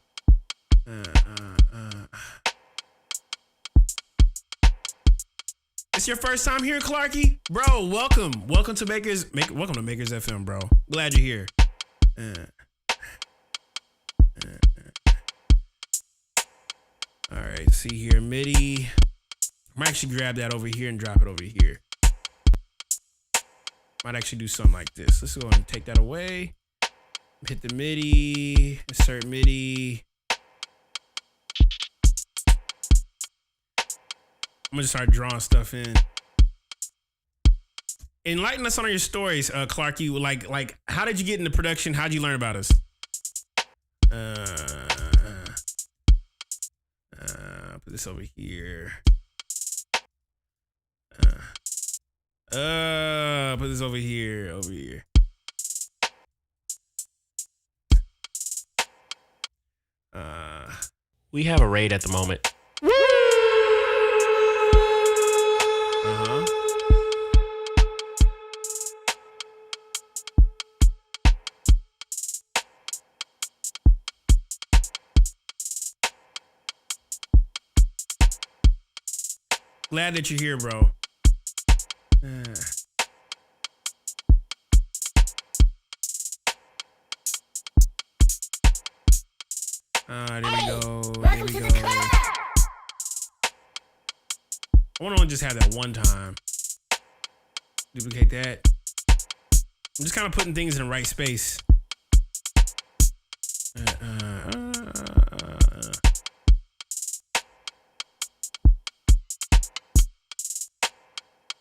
It's your first time here, Clarky? Bro, welcome. Welcome to Makers FM, bro. Glad you're here. All right, see here, MIDI. I might actually grab that over here and drop it over here. Might actually do something like this. Let's go ahead and take that away. Hit the MIDI, insert MIDI. I'm gonna start drawing stuff in. Enlighten us on your stories, Clark. You like how did you get into production? How'd you learn about us? Put this over here. put this over here. Over here. We have a raid at the moment. Glad that you're here, bro. There we go. There we go. I want to just have that one time. Duplicate that. I'm just kind of putting things in the right space.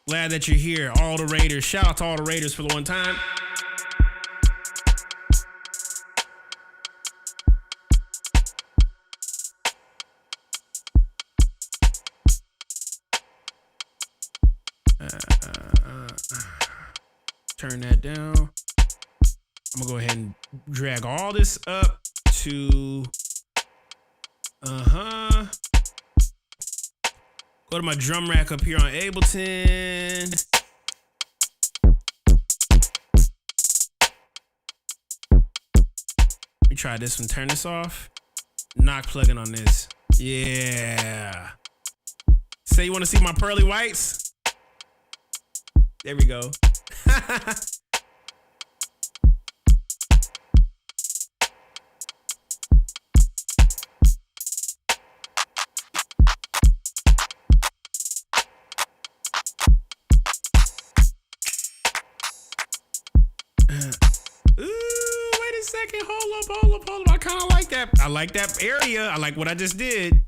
Glad that you're here, all the Raiders. Shout out to all the Raiders for the one time. Turn that down. I'm gonna go ahead and drag all this up to go to my drum rack up here on Ableton. Let me try this one. Turn this off. Knock plugging on this. Yeah. Say you want to see my pearly whites? There we go. Wait a second. Hold up. I kind of like that. I like that area. I like what I just did.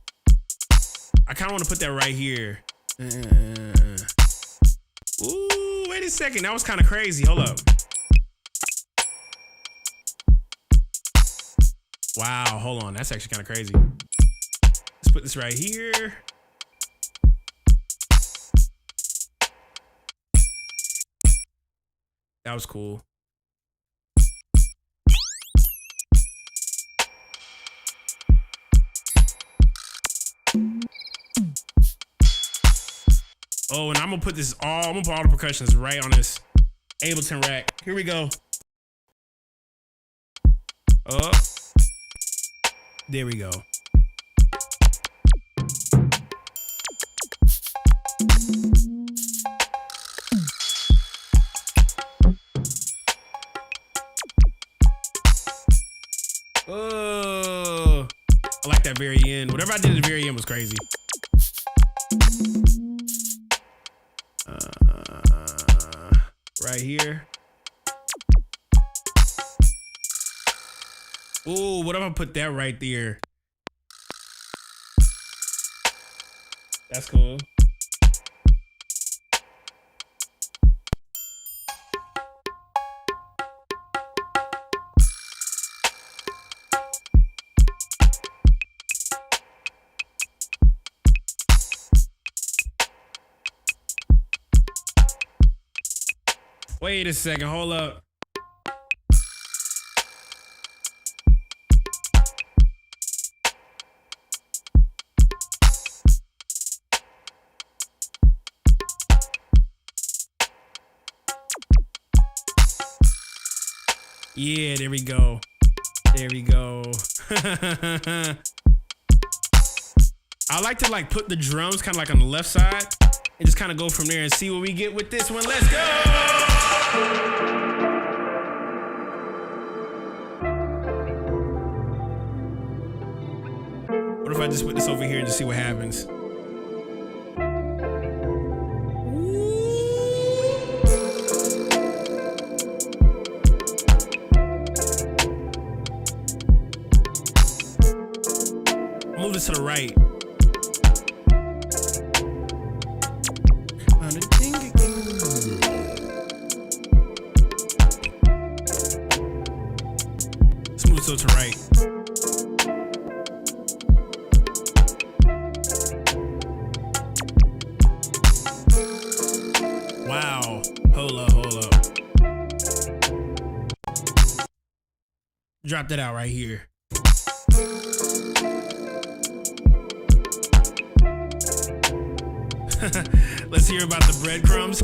I kind of want to put that right here. Ooh, wait a second. That was kind of crazy. Hold up. Wow, hold on. That's actually kind of crazy. Let's put this right here. That was cool. Oh, and I'm gonna put this all, I'm gonna put all the percussions right on this Ableton rack. Here we go. Oh, there we go. Oh, I like that very end. Whatever I did at the very end was crazy. Right here. Ooh, what if I put that right there? That's cool. Wait a second, hold up. Yeah, there we go. There we go. I like to like put the drums kind of like on the left side and just kind of go from there and see what we get with this one. Let's go. What if I just put this over here and just see what happens? Move this to the right. Let's move this to the right. Wow. Hold up. Drop that out right here. Let's hear about the breadcrumbs.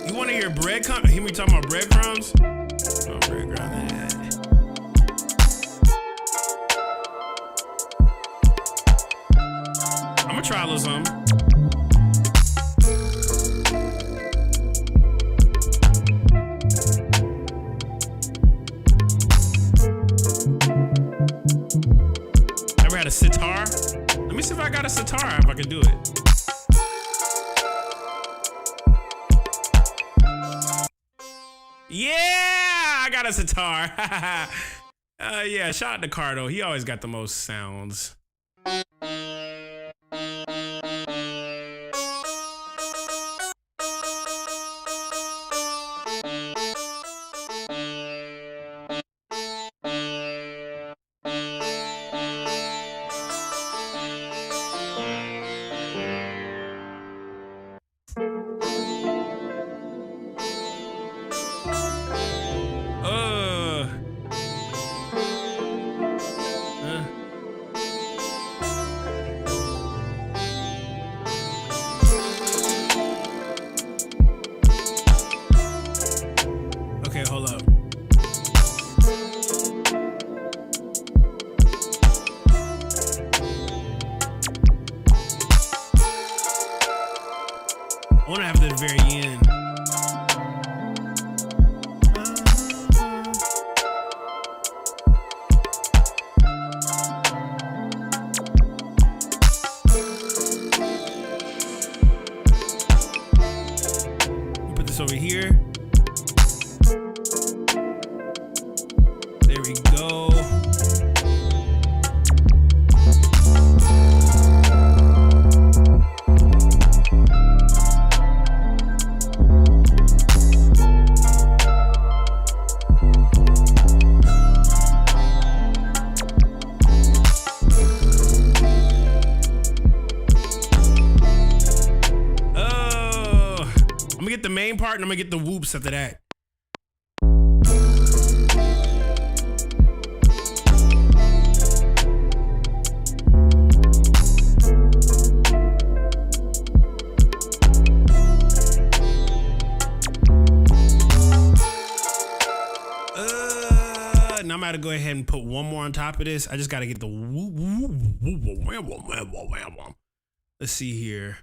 You want to hear breadcrumbs? Hear me talking about breadcrumbs? Oh, breadcrumbs. I'm gonna try a little something. Ever had a sitar? Let me see if I got a sitar, if I can do it. Yeah, I got a sitar. Yeah, shout out to Cardo. He always got the most sounds. Okay, hold up. I want to have it at the very end. Put this over here. There we go. I'm gonna get the main part and I'm gonna get the whoops after that. Now I'm gonna go ahead and put one more on top of this. I just gotta get the whoop, whoop, whoop, whoop, wham, wham, wham, wham, wham. Let's see here.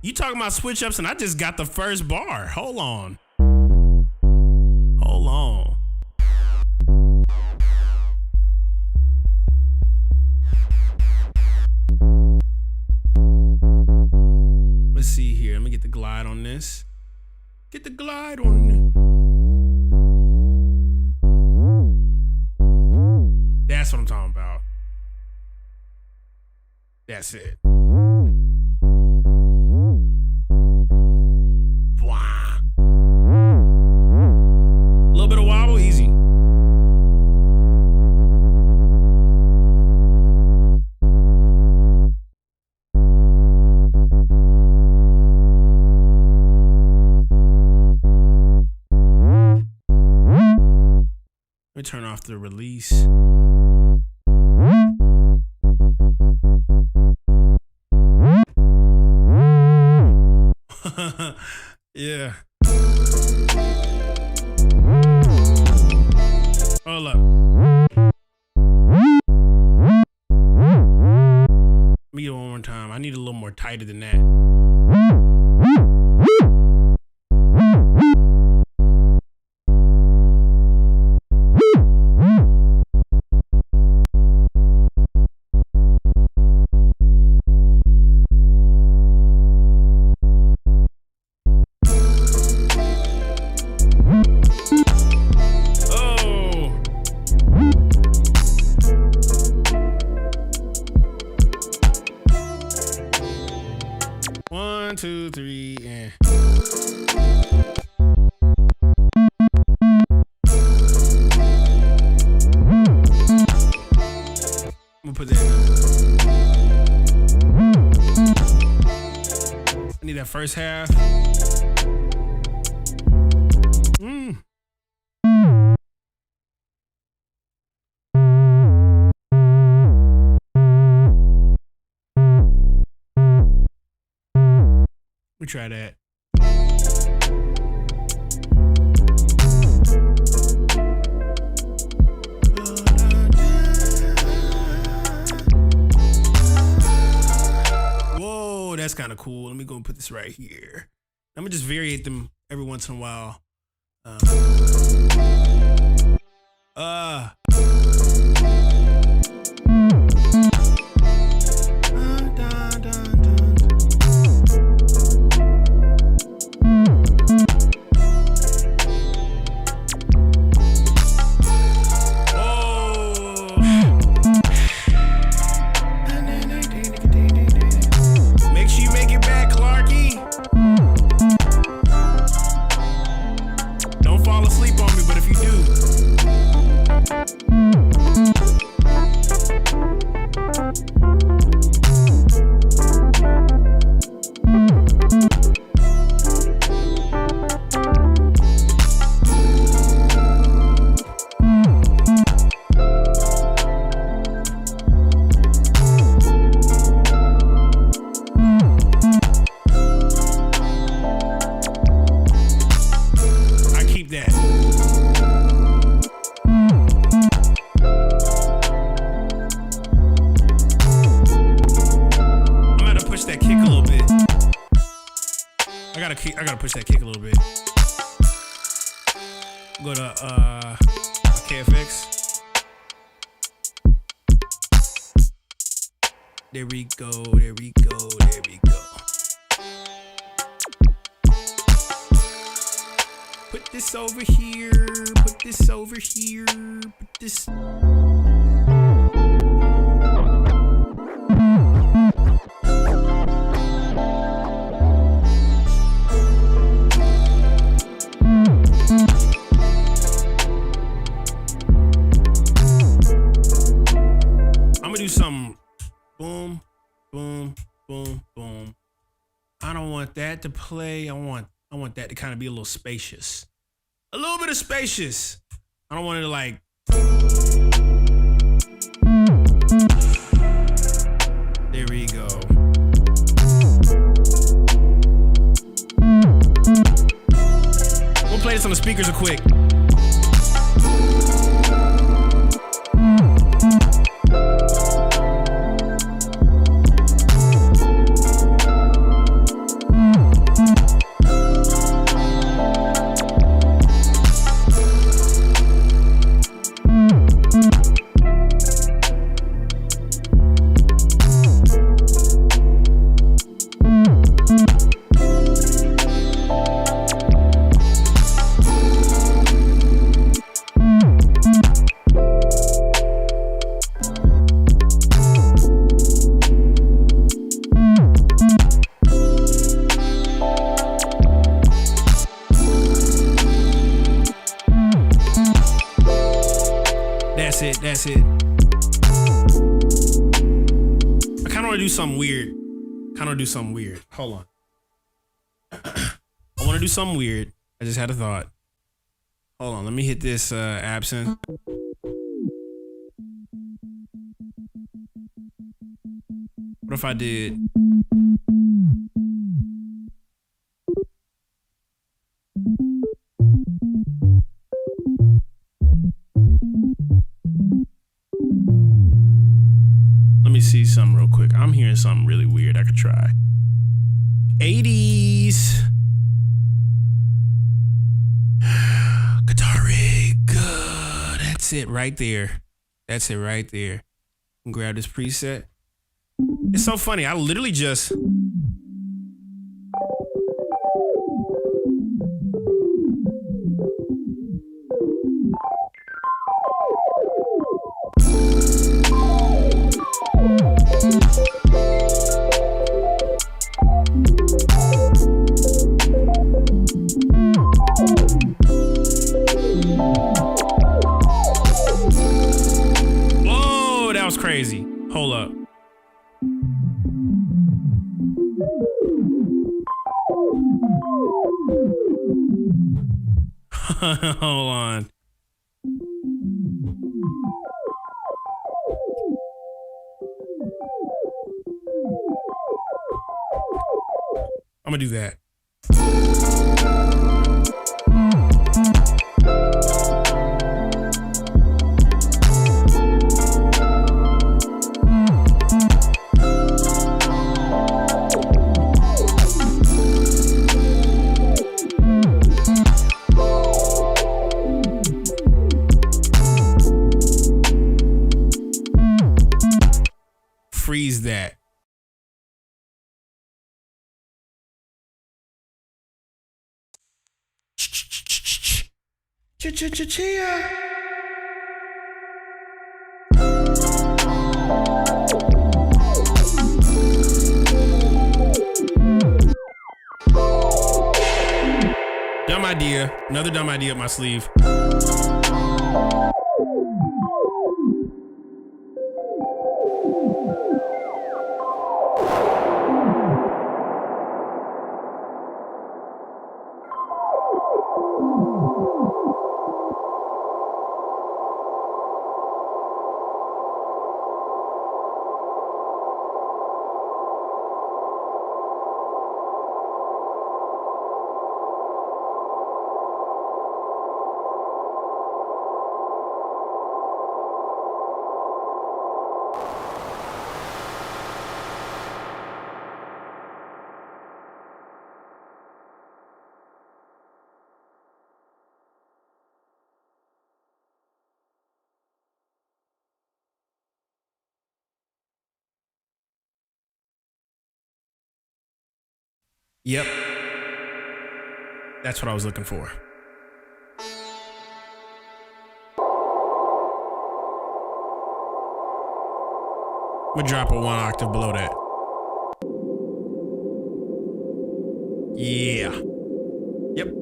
You talking about switch ups and I just got the first bar. Hold on. Hold on. Let's see here. Let me get the glide on this. Get the glide on it. That's what I'm talking about. That's it. A little bit of wobble, easy. Let me turn off the release. Yeah. Hold up. Let me do it one more time. I need a little more tighter than that. 2, 3, and. I'm gonna put that in. I need that first half. We try that. Whoa, that's kind of cool. Let me go and put this right here. I'm gonna just variate them every once in a while. I gotta push that kick a little bit. Go to KFX. There we go, there we go, there we go. Put this over here, put this over here, put this. Do some boom, boom, boom, boom. I don't want that to play. I want that to kind of be a little spacious. A little bit of spacious. I don't want it to like. There we go. We'll play this on the speakers real quick. That's it. I kind of want to do something weird. Hold on. I want to do something weird. I just had a thought. Hold on. Let me hit this absent. What if I did? Let me see something real quick. I'm hearing something really weird I could try. 80s. Guitar rig. That's it right there. That's it right there. Grab this preset. It's so funny. I literally just... Hold up. Hold on. I'm gonna do that. Freeze that. Chia. Dumb idea. Another dumb idea up my sleeve. Yep. That's what I was looking for. I'm gonna drop it 1 octave below that. Yeah. Yep.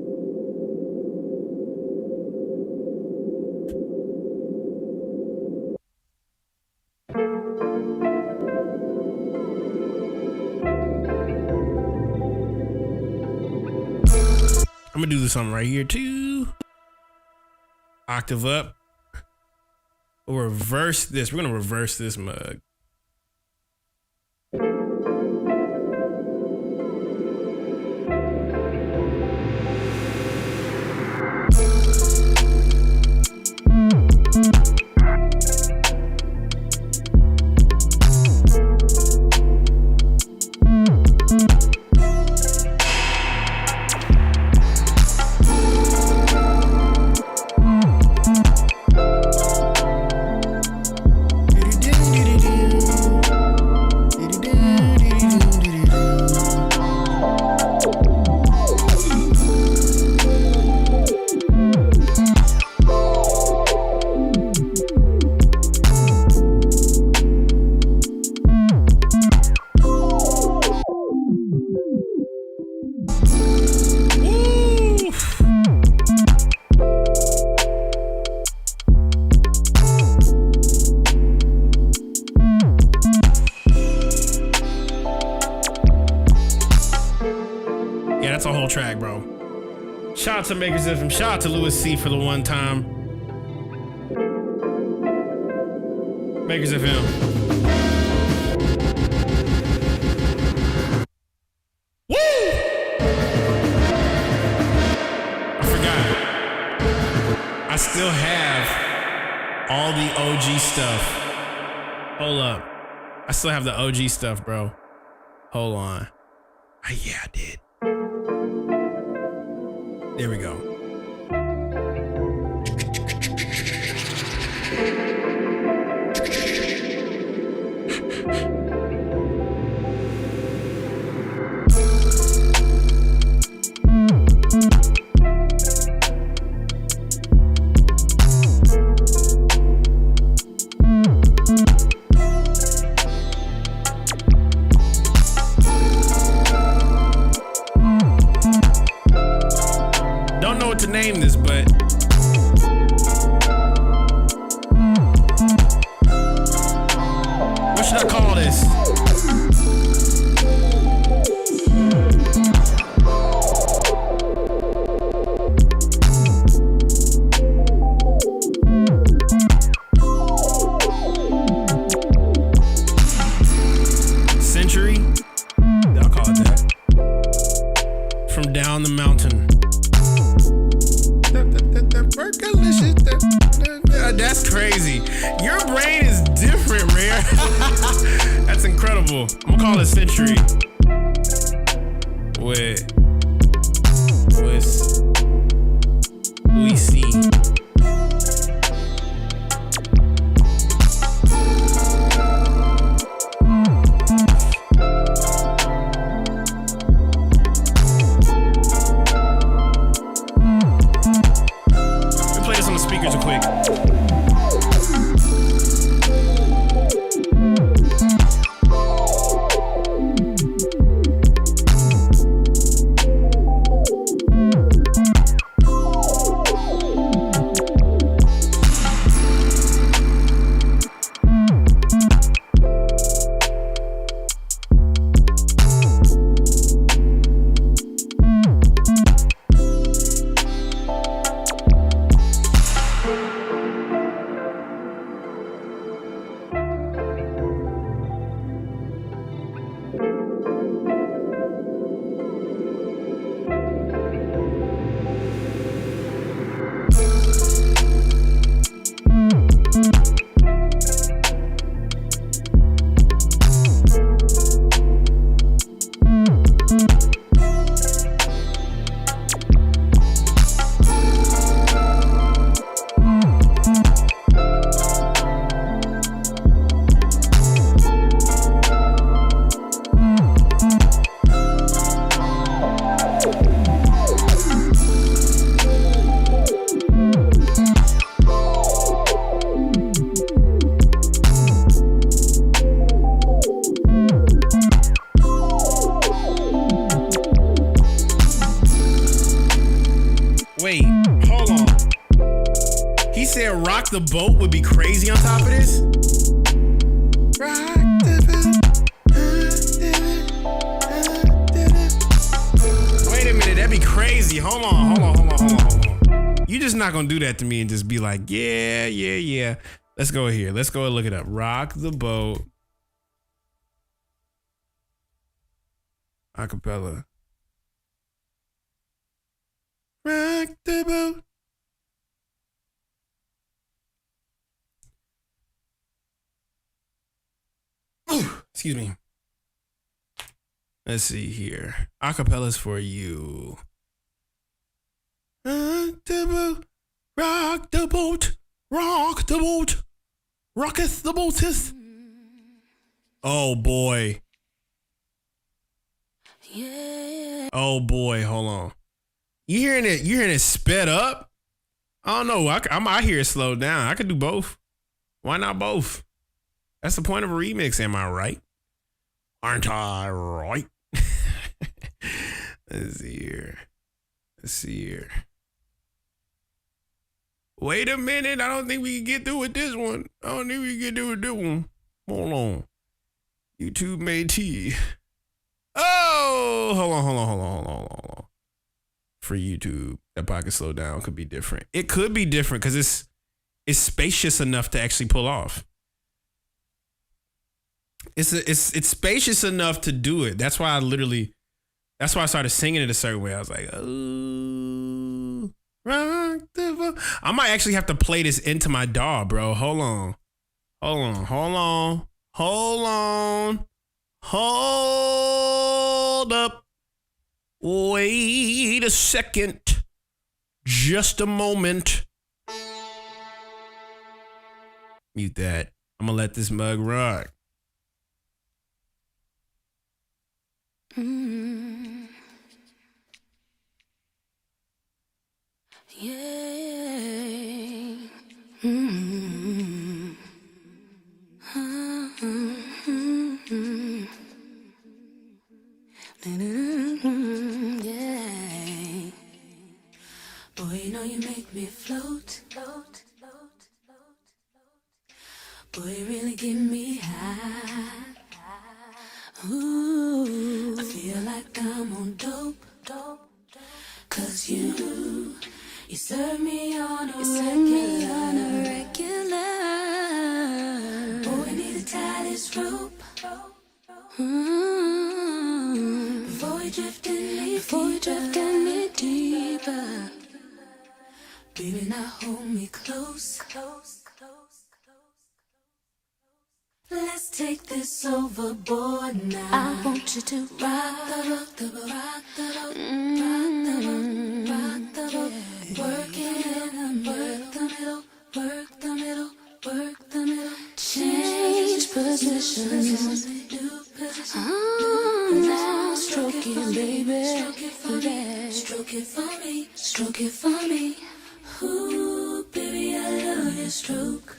I'm gonna do something right here too. Octave up. We'll reverse this. We're gonna reverse this mug. Yeah, that's a whole track, bro. Shout out to Makers FM. Shout out to Louis C for the one time. Makers FM. Woo! I forgot. I still have all the OG stuff. Hold up. I still have the OG stuff, bro. Hold on. Yeah, I did. There we go. Don't know what to name this, but what should I call this? Century? I'll call it that. From down the mountain. That's crazy. Your brain is different, Rare. That's incredible. I'm gonna call it Century. With we see. Play this on the speakers real quick. Wait, hold on. He said rock the boat would be crazy on top of this? Rock the boat. Wait a minute, that'd be crazy. Hold on. You just not gonna do that to me and just be like, yeah. Let's go here. Let's go and look it up. Rock the boat. Acapella. Rock the boat. Ooh, excuse me. Let's see here. Acapellas for you. Rock the boat. Rock the boat. Rock the boat. Rocketh the boateth. Oh boy. Yeah. Oh boy, hold on. You hearing it? You hearing it sped up? I don't know. I hear it slowed down. I could do both. Why not both? That's the point of a remix. Am I right? Aren't I right? Let's see here. Wait a minute. I don't think we can get through with this one. Hold on. YouTube made tea. Oh, hold on. For YouTube, that pocket slow down could be different. It could be different because it's spacious enough to actually pull off. It's spacious enough to do it. That's why I started singing it a certain way. I was like, oh, rock the boat. I might actually have to play this into my DAW, bro. Hold up. Wait a second. Just a moment. Mute that. I'm gonna let this mug rock. Boy, you know you make me float. Boy, you really get me high. this rope. Before we drift any deeper, baby, now hold me close. Let's take this overboard now. I want you to rock the boat, rock the boat, rock the boat. Work it and work the middle, work the middle, work the middle. Change positions. Now stroke it, baby. Stroke it for me, stroke it for me. Ooh, baby, I love your stroke.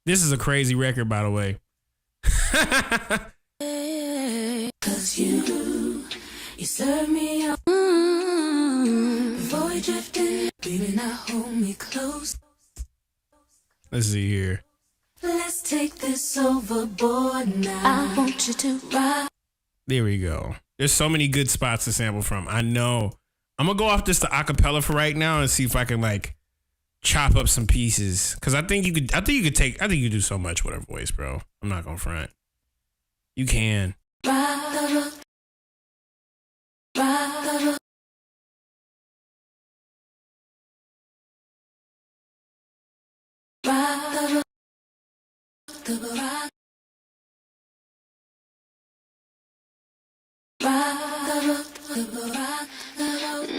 This is a crazy record, by the way. Cause you serve me up. Before we drift in, baby, now hold me close. Let's see here. Let's take this overboard now. I want you to rock. There we go. There's so many good spots to sample from. I know. I'm gonna go off this to acapella for right now and see if I can like chop up some pieces. Cause I think you could do so much with her voice, bro. I'm not gonna front. You can. Rock the boat. Rock the boat. Rock the boat. The boat. Rock the boat. The boat. Rock the boat.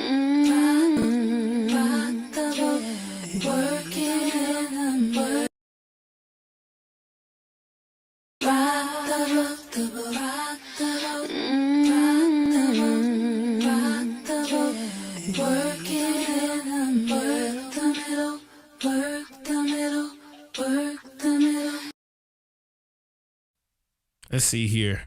Rock the boat. Work it and work. Rock the boat. The boat. Rock the boat. Rock the boat. Work it and work the middle. Work the middle. Work the middle. Let's see here.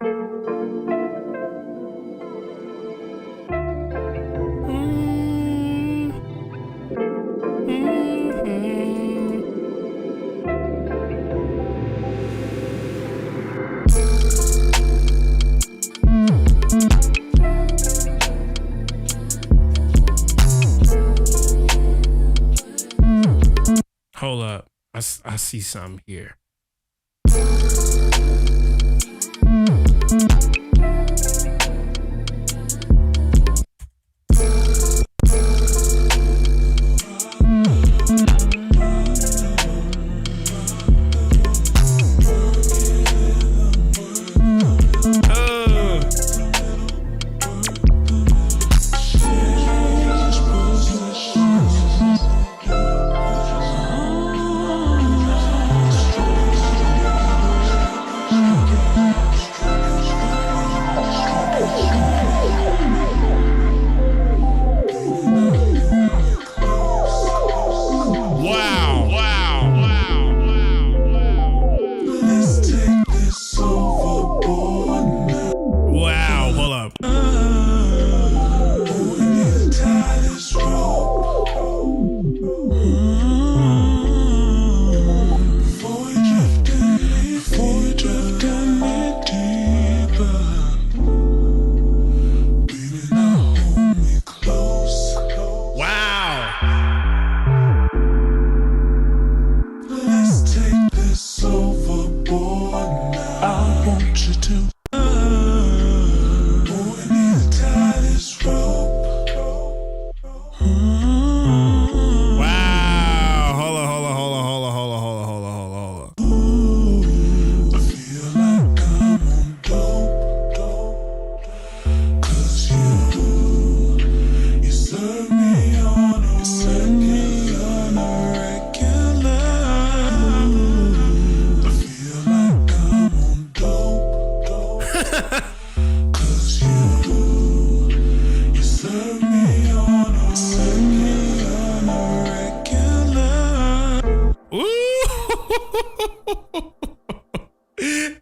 Hold up. I see something here.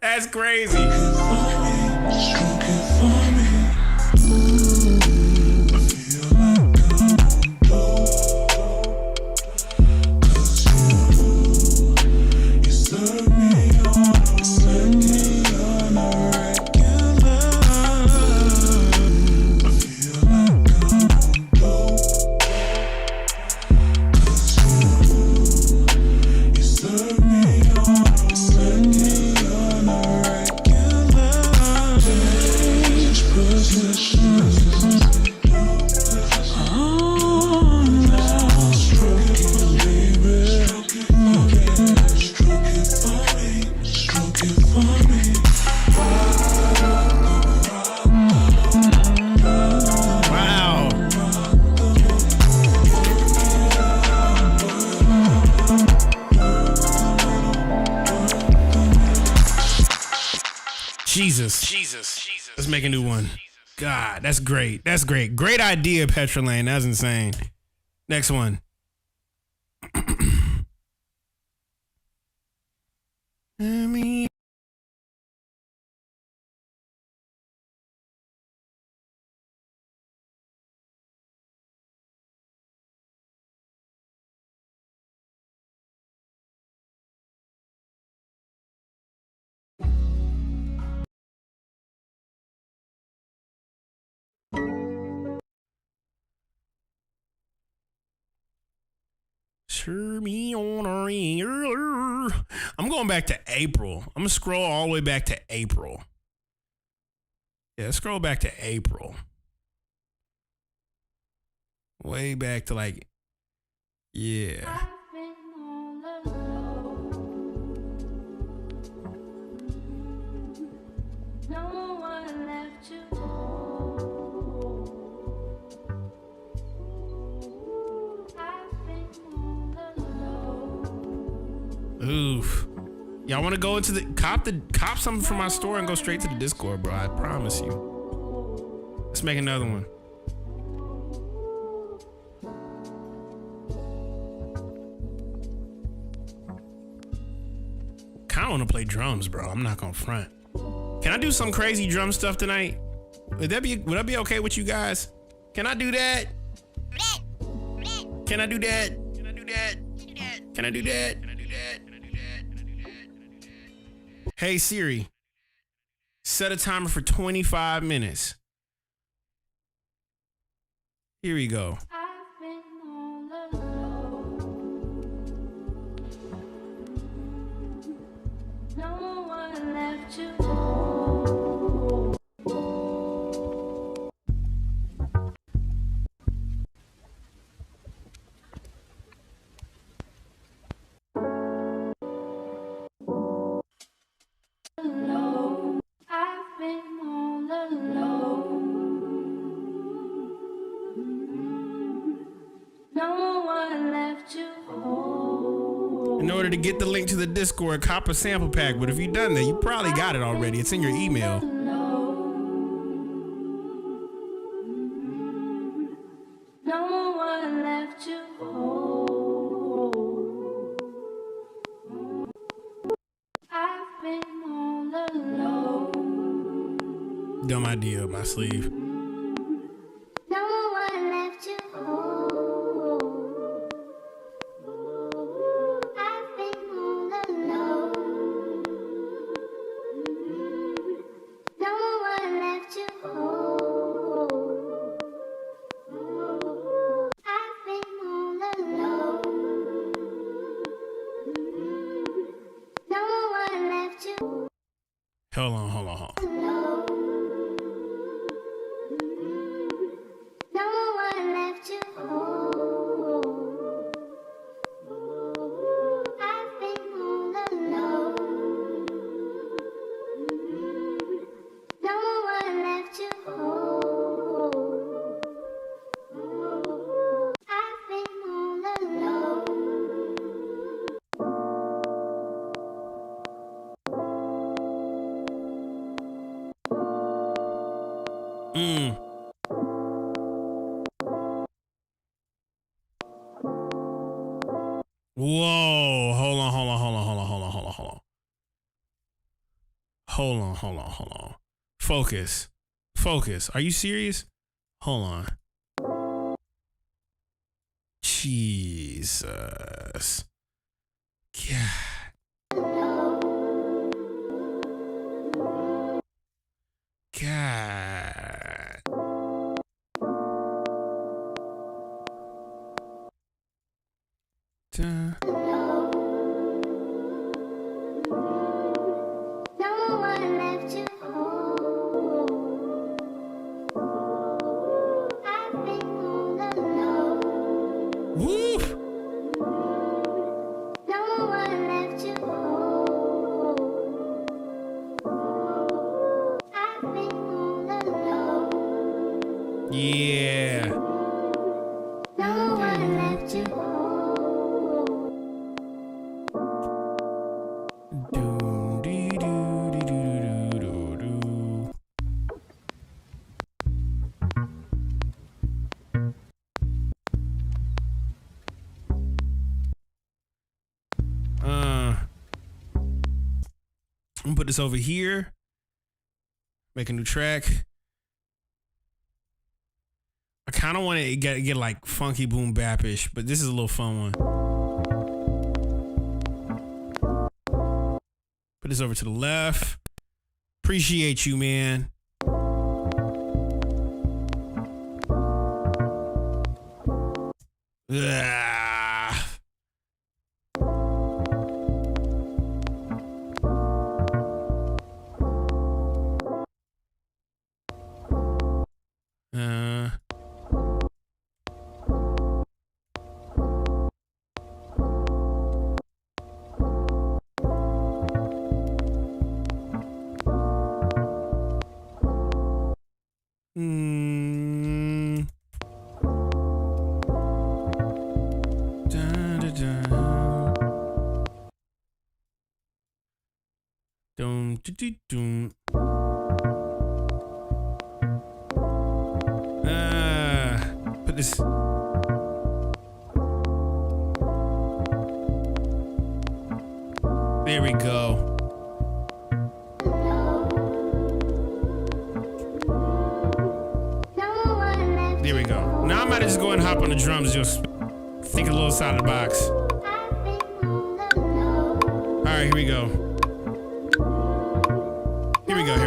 That's crazy. Jesus. Let's make a new one. God, that's great. That's great. Great idea, Petrolane. That's insane. Next one. I'm going back to April. I'm gonna scroll all the way back to April. Yeah, scroll back to April. Way back to like, yeah. Oof. Y'all want to go into the cop something from my store and go straight to the Discord, bro. I promise you. Let's make another one. Kind of want to play drums, bro. I'm not gonna front. Can I do some crazy drum stuff tonight? Would that be okay with you guys? Can I do that? Can I do that? Can I do that? Can I do that? Hey Siri, set a timer for 25 minutes. Here we go. In order to get the link to the Discord, cop a sample pack. But if you've done that, you probably got it already. It's in your email. Dumb idea up my sleeve. Hold on. Whoa, hold on. Focus. Are you serious? Hold on. Jesus. God. Duh. Yeah. No one left you. this over here. Make a new track. I kind of want to get like funky boom bap-ish, but this is a little fun one. Put this over to the left. Appreciate you, man. Ah. Put this. There we go. There we go. Now I might just go and hop on the drums, just think a little outside of the box. All right, here we go. Here we go.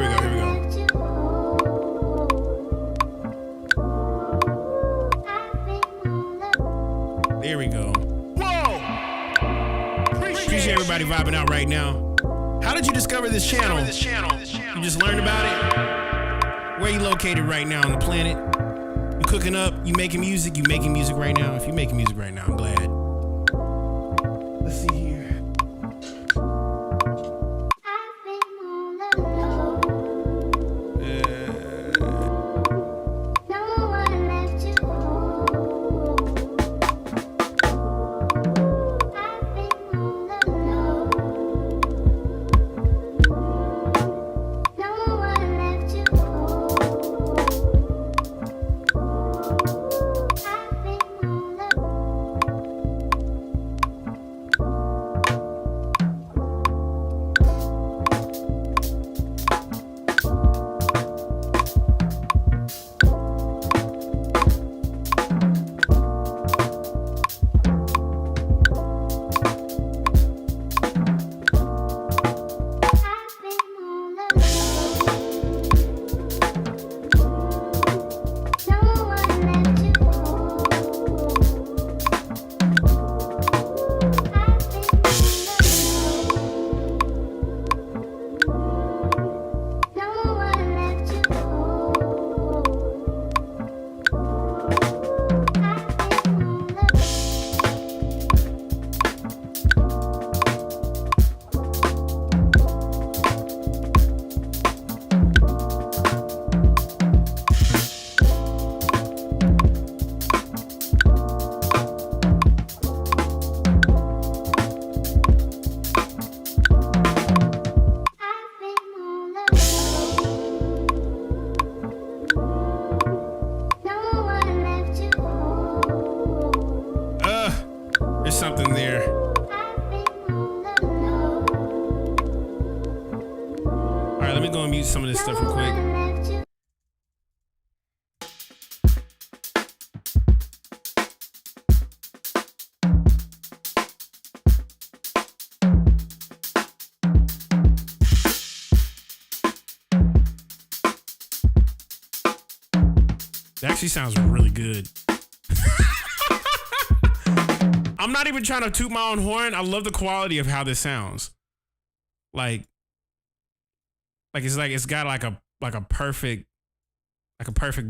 There we go. Whoa! Appreciate everybody vibing out right now. How did you discover this channel? You just learned about it? Where you located right now on the planet? You cooking up? You making music? You making music right now? If you're making music right now, I'm glad. Let's see here. Something there. All right, let me go and mute some of this stuff real quick. It actually sounds really good. I'm not even trying to toot my own horn. I love the quality of how this sounds. Like it's got like a perfect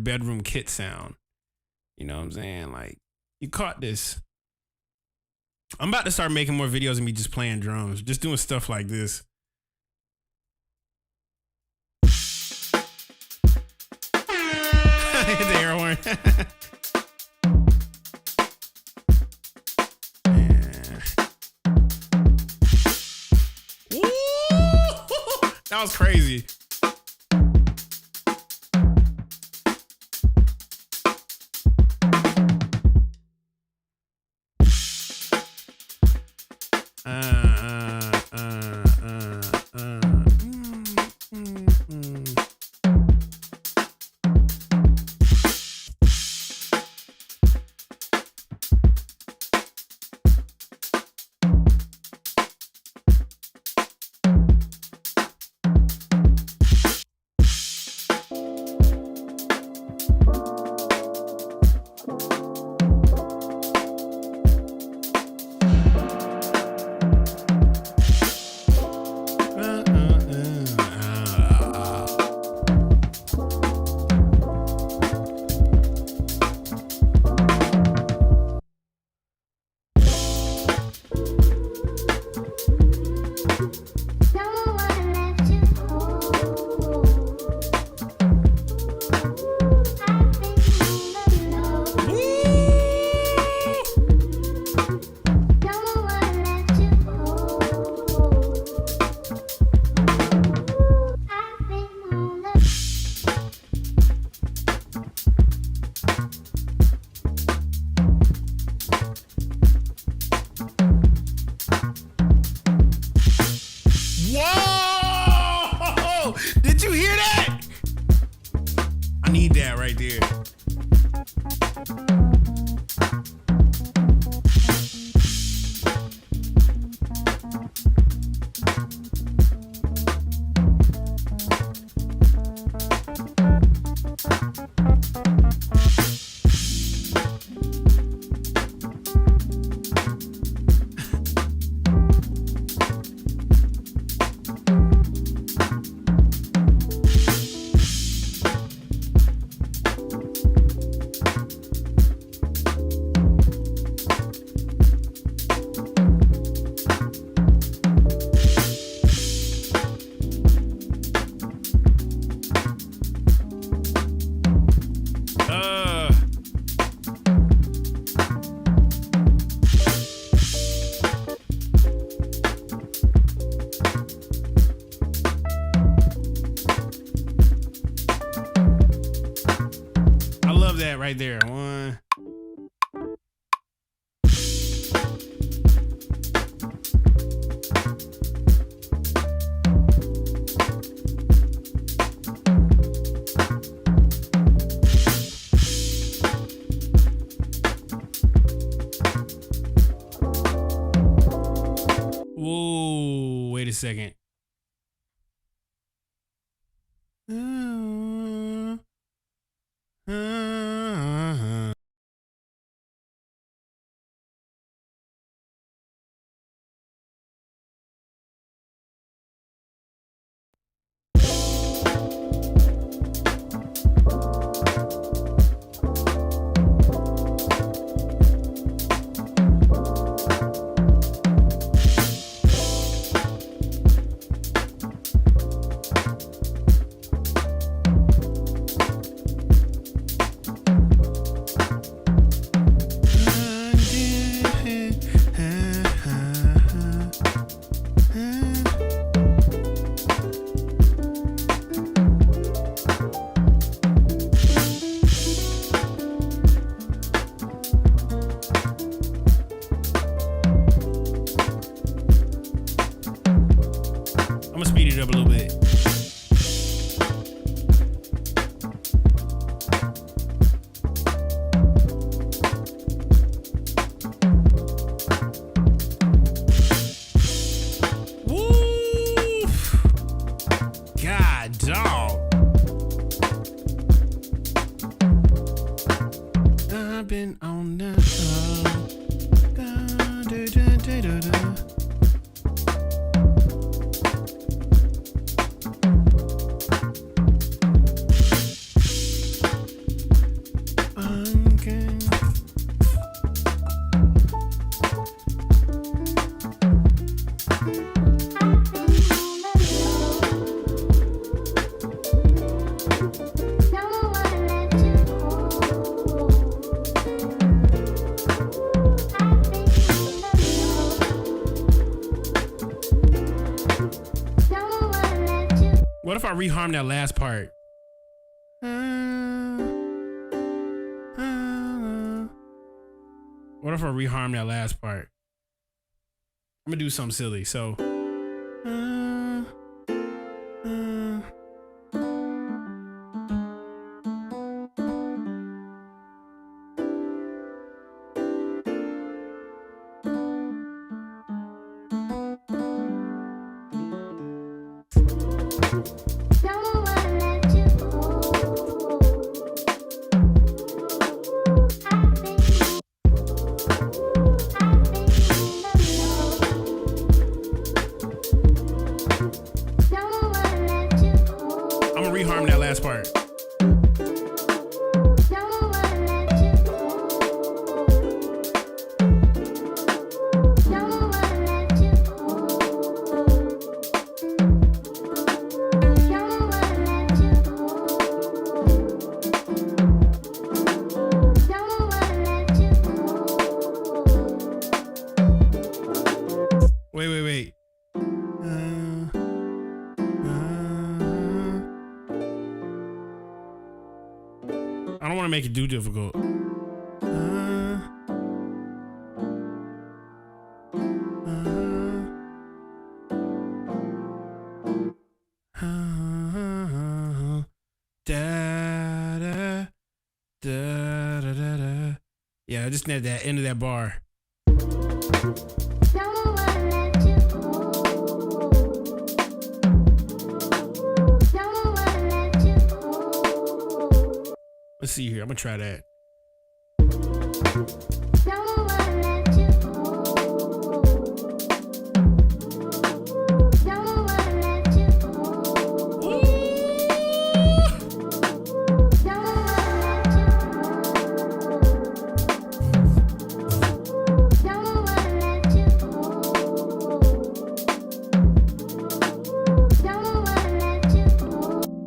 bedroom kit sound. You know what I'm saying? Like, you caught this. I'm about to start making more videos of me just playing drums, just doing stuff like this. Hit the air horn. That was crazy. Whoa! Did you hear that? I need that right there. I love that right there. One. Whoa, wait a second. I'm gonna speed it up a little bit. Woo! God dog. I've been on the What if I reharm that last part? What if I reharm that last part? I'm gonna do something silly. So I'm gonna reharm that last part. Wait. I don't want to make it too difficult. Yeah, I just need that end of that bar. Let's see here. I'm gonna try that.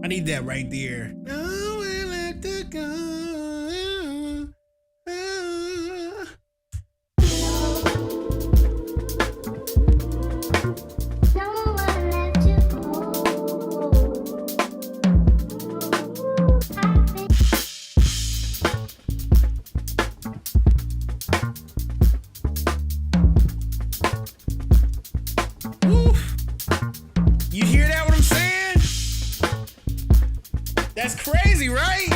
I need that right there. You hear that, what I'm saying? That's crazy, right?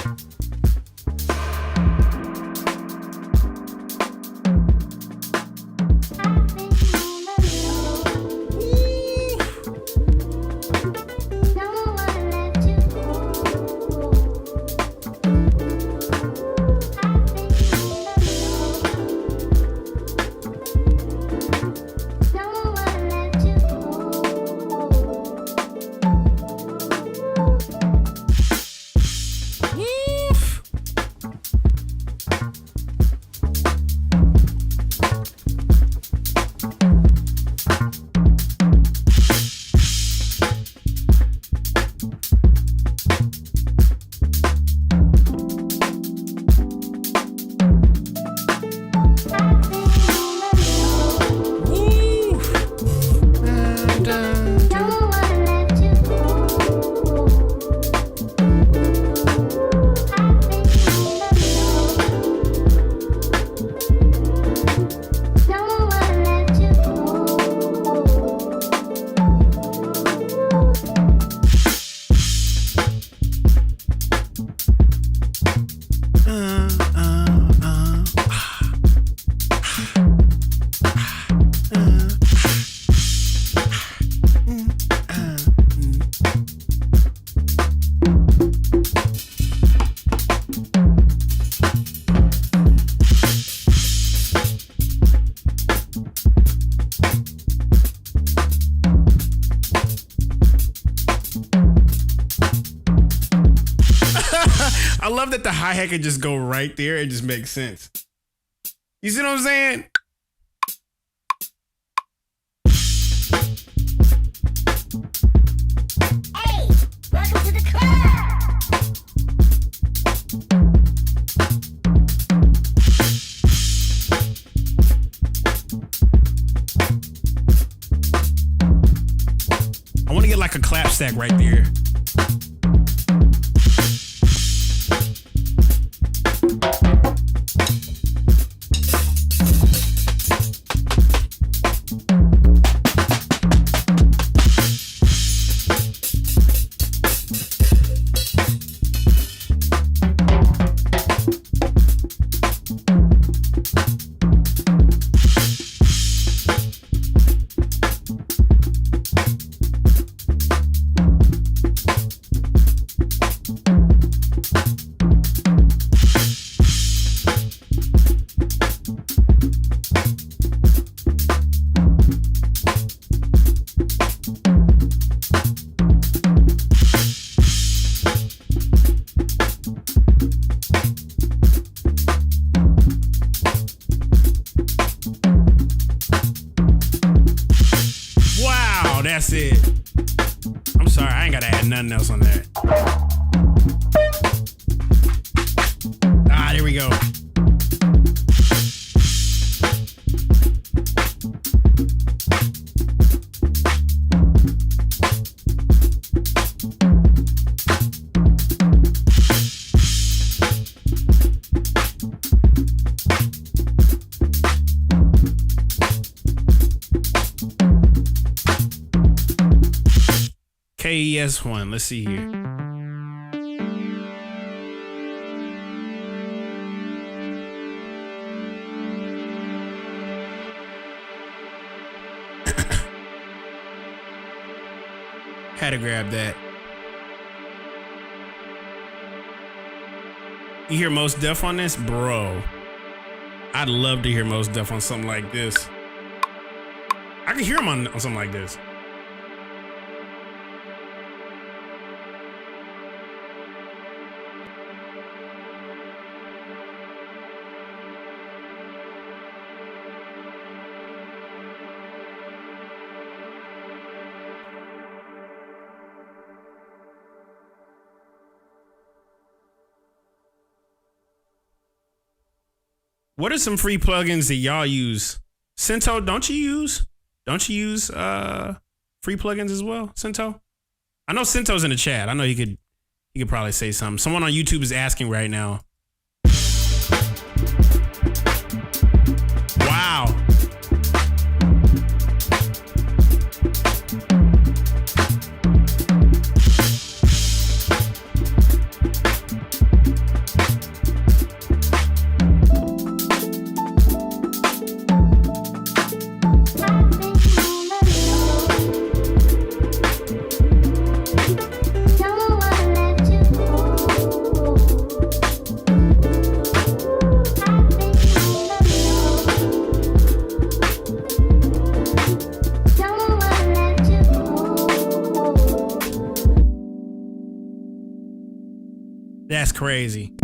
I love that the hi-hat can just go right there. It just makes sense. You see what I'm saying? Hey, welcome to the club. I want to get like a clap stack right there. this one. Let's see here. Had to grab that. You hear Most Def on this? Bro. I'd love to hear Most Def on something like this. I could hear him on something like this. What are some free plugins that y'all use? Cento, don't you use free plugins as well? Cento? I know Cento's in the chat. I know he could probably say something. Someone on YouTube is asking right now. Wow. That's crazy.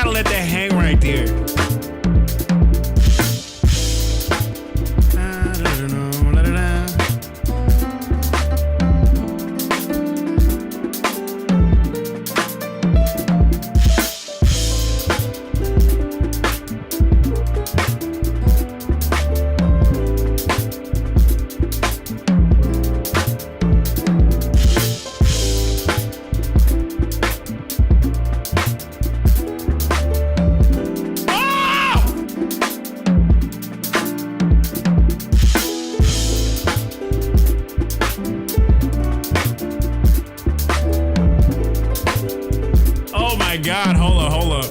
Let that hang right there. God, hold up.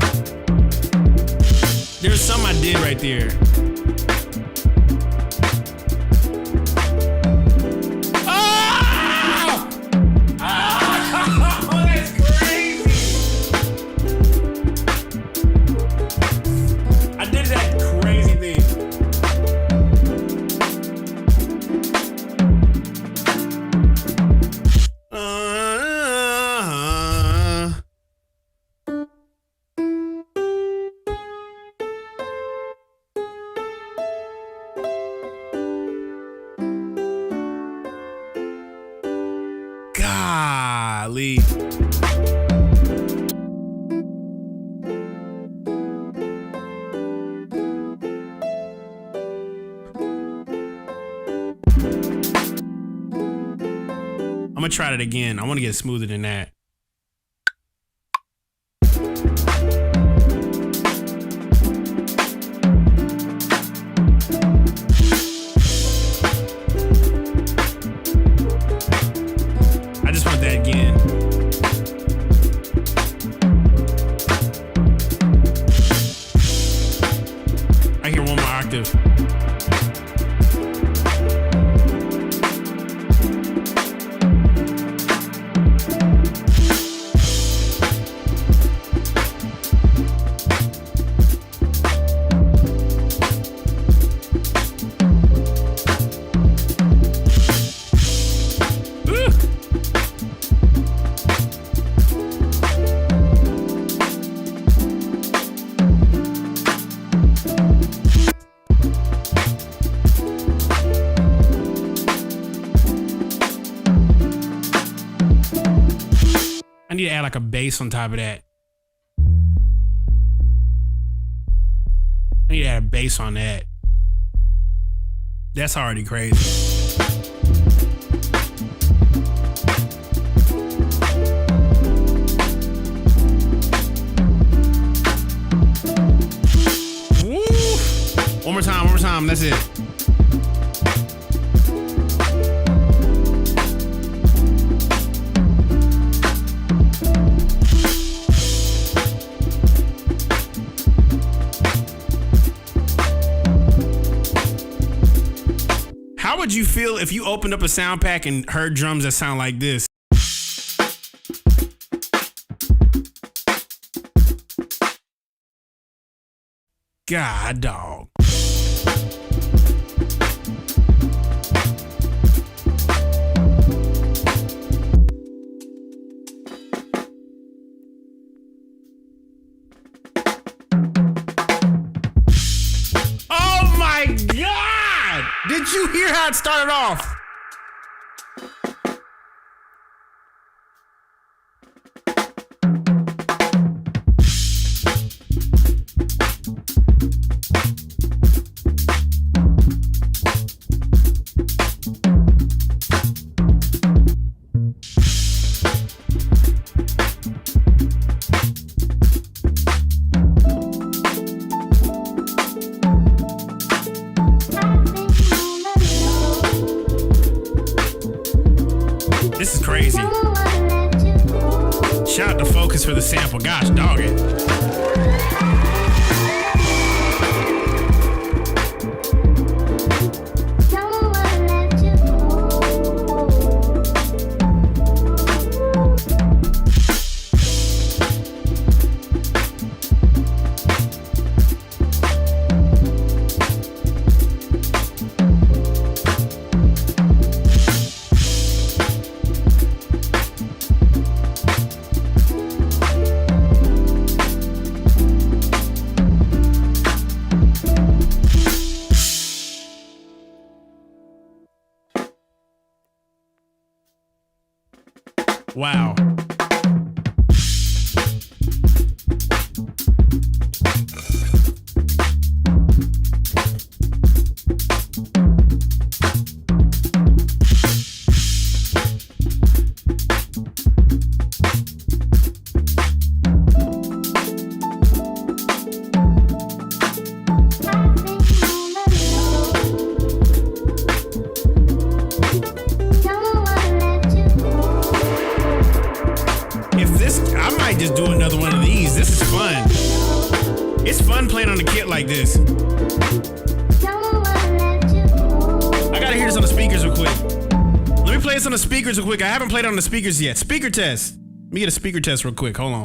There's something I did right there. Oh! Oh, that's crazy. I did that crazy thing. Golly. I'm gonna try that again. I want to get smoother than that. I just want that again. I hear one more octave. add like a bass on top of that. I need to add a bass on that. That's already crazy. One more time, that's it. How would you feel if you opened up a sound pack and heard drums that sound like this? God, dog. Oh my God! Did you hear how it started off? This is crazy. Shout out to Focus for the sample. Gosh, dog it. Wow. I might just do another one of these. This is fun. It's fun playing on a kit like this. I gotta hear this on the speakers real quick. Let me play this on the speakers real quick. I haven't played it on the speakers yet. Speaker test. Let me get a speaker test real quick. Hold on.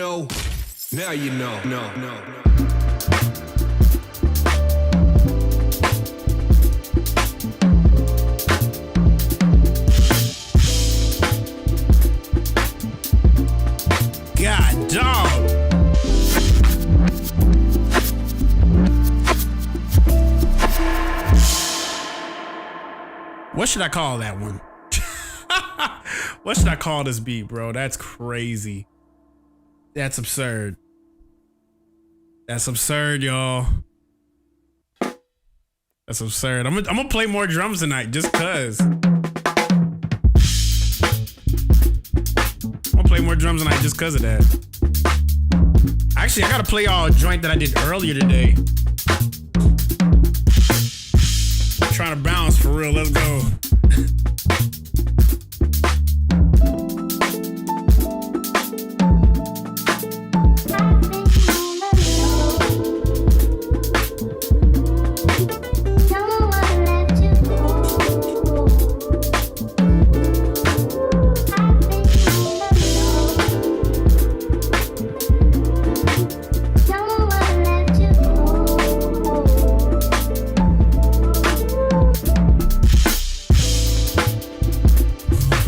know. Now you know. No. God dog. What should I call that one? What should I call this beat, bro? That's crazy. That's absurd. That's absurd, y'all. That's absurd. I'm gonna play more drums tonight just cause. I'm gonna play more drums tonight just cause of that. Actually, I gotta play y'all a joint that I did earlier today. Trying to bounce for real. Let's go.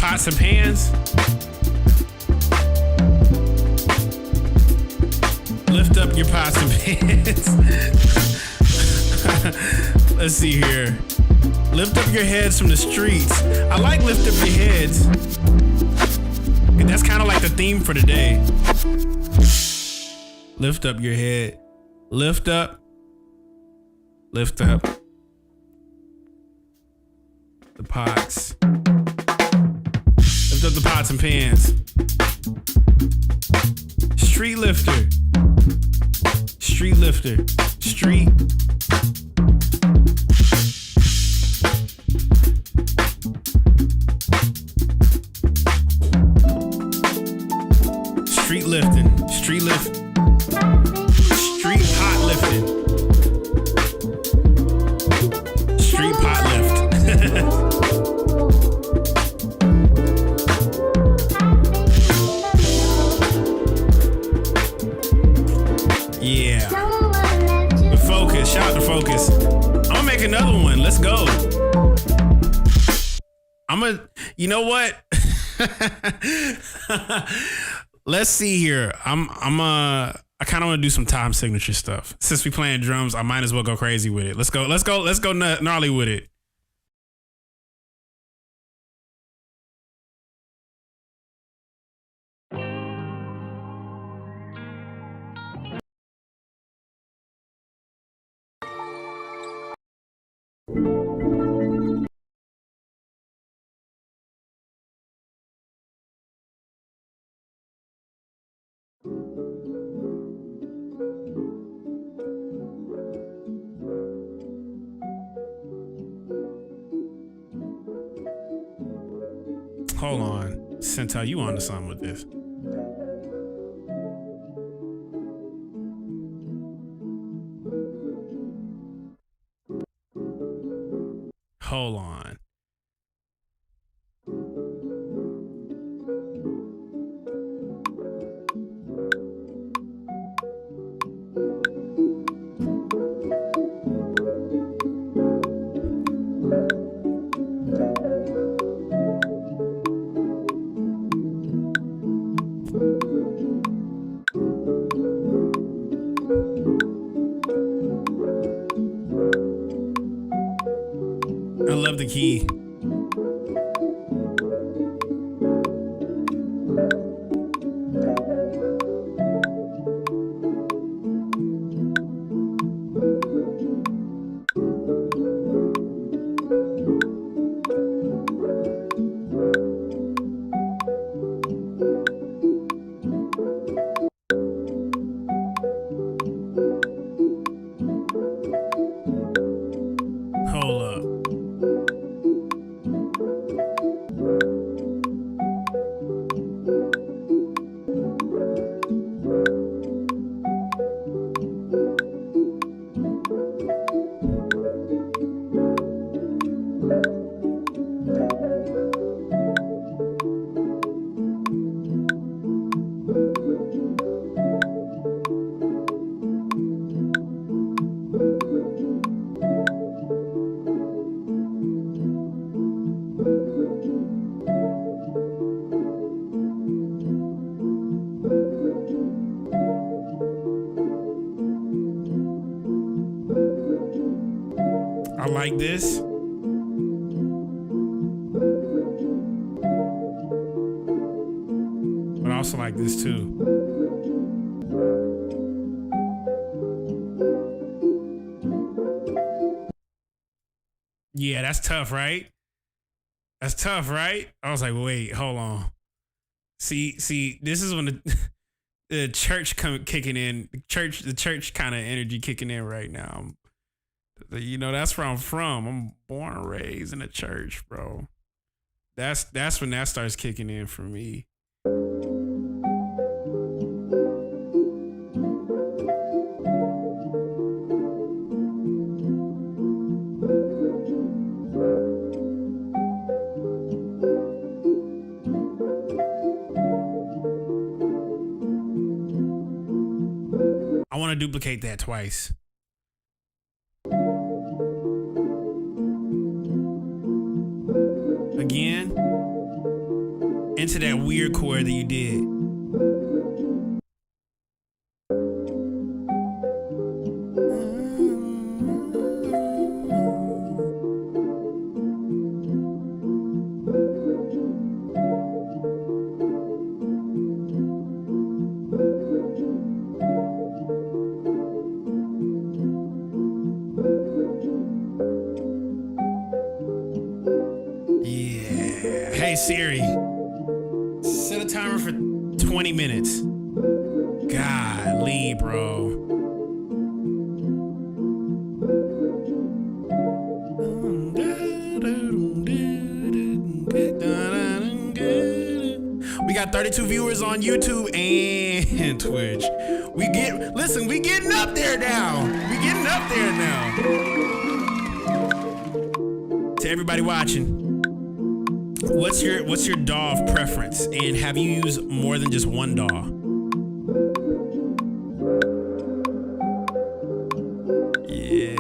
Pots and pans. Lift up your pots and pans. Let's see here. Lift up your heads from the streets. I like lift up your heads. And that's kind of like the theme for today. Lift up your head. Lift up. Lift up. The pots. Lift up the pots and pans. Street lifter. Street lifter. Street. Street lifting. Street lift. Street pot lifting. Street pot lift. Yeah. The focus. Shout out to focus. I'm gonna make another one. Let's go. You know what? Let's see here. I kind of want to do some time signature stuff. Since we playing drums, I might as well go crazy with it. Let's go gnarly with it. Hold on. Sentai, you on to something with this. Hold on. I love the key. Hold up. I like this. But I also like this too. Yeah, that's tough, right? That's tough, right? I was like, wait, hold on. See, this is when the church kicking in. The church kind of energy kicking in right now. You know, that's where I'm from. I'm born and raised in a church, bro. That's when that starts kicking in for me. I want to duplicate that twice. Again, into that weird chord that you did. Yeah. Hey Siri, set a timer for 20 minutes. Golly, bro. We got 32 viewers on YouTube and Twitch. We getting up there now. We getting up there now. To everybody watching, what's your DAW of preference, and have you used more than just one DAW? Yeah.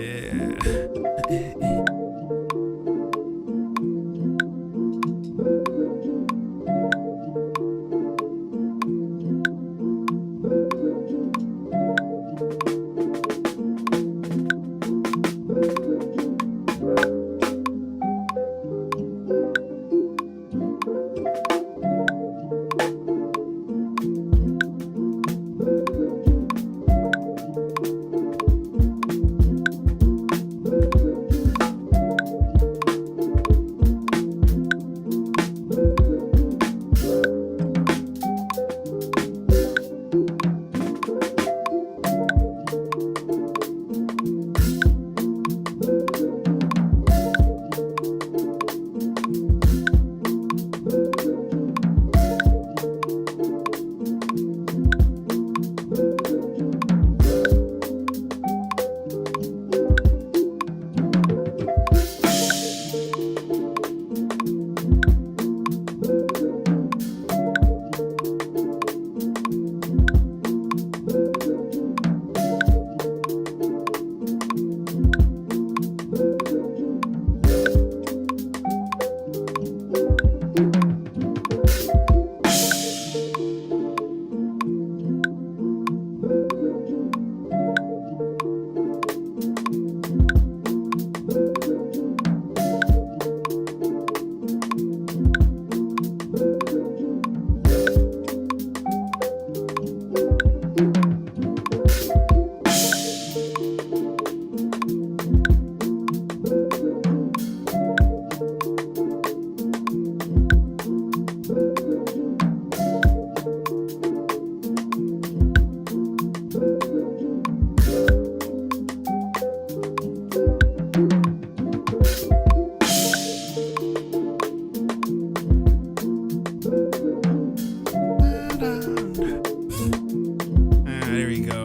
There we go.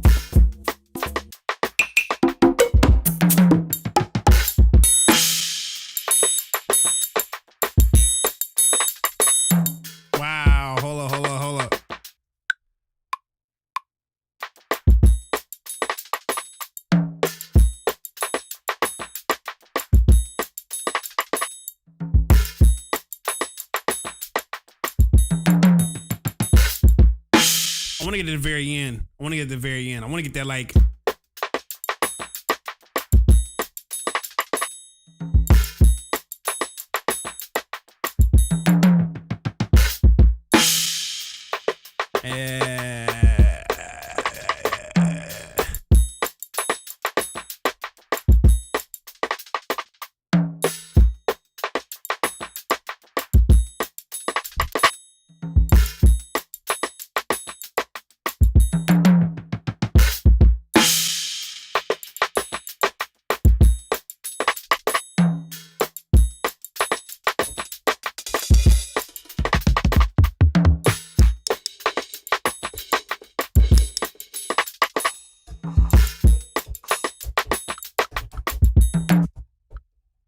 want to get to the very end. I want to get to the very end. I want to get that like.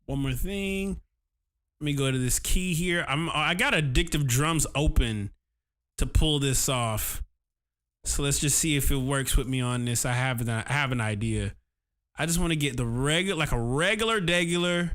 One more thing. Let me go to this key here. I got Addictive Drums open to pull this off. So let's just see if it works with me on this. I have an idea. I just want to get the regular, like a regular degular.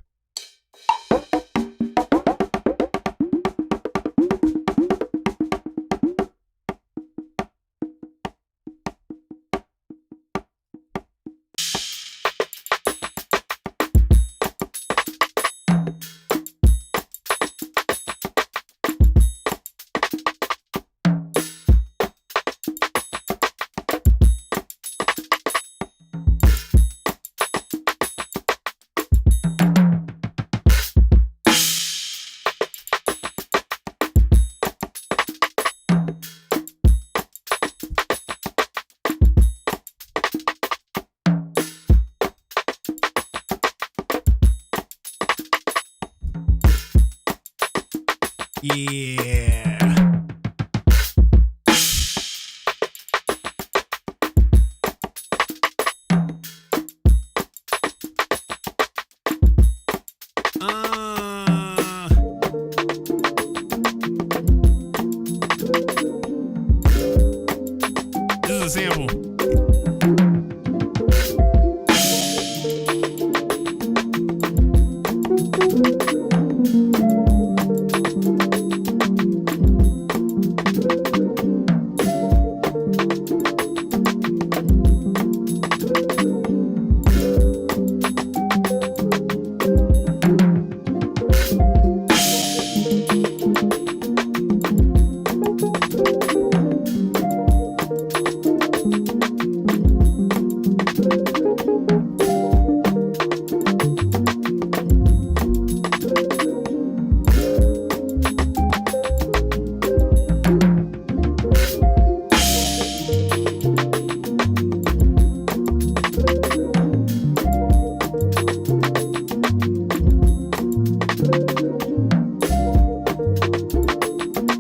Yeah. This is a sample.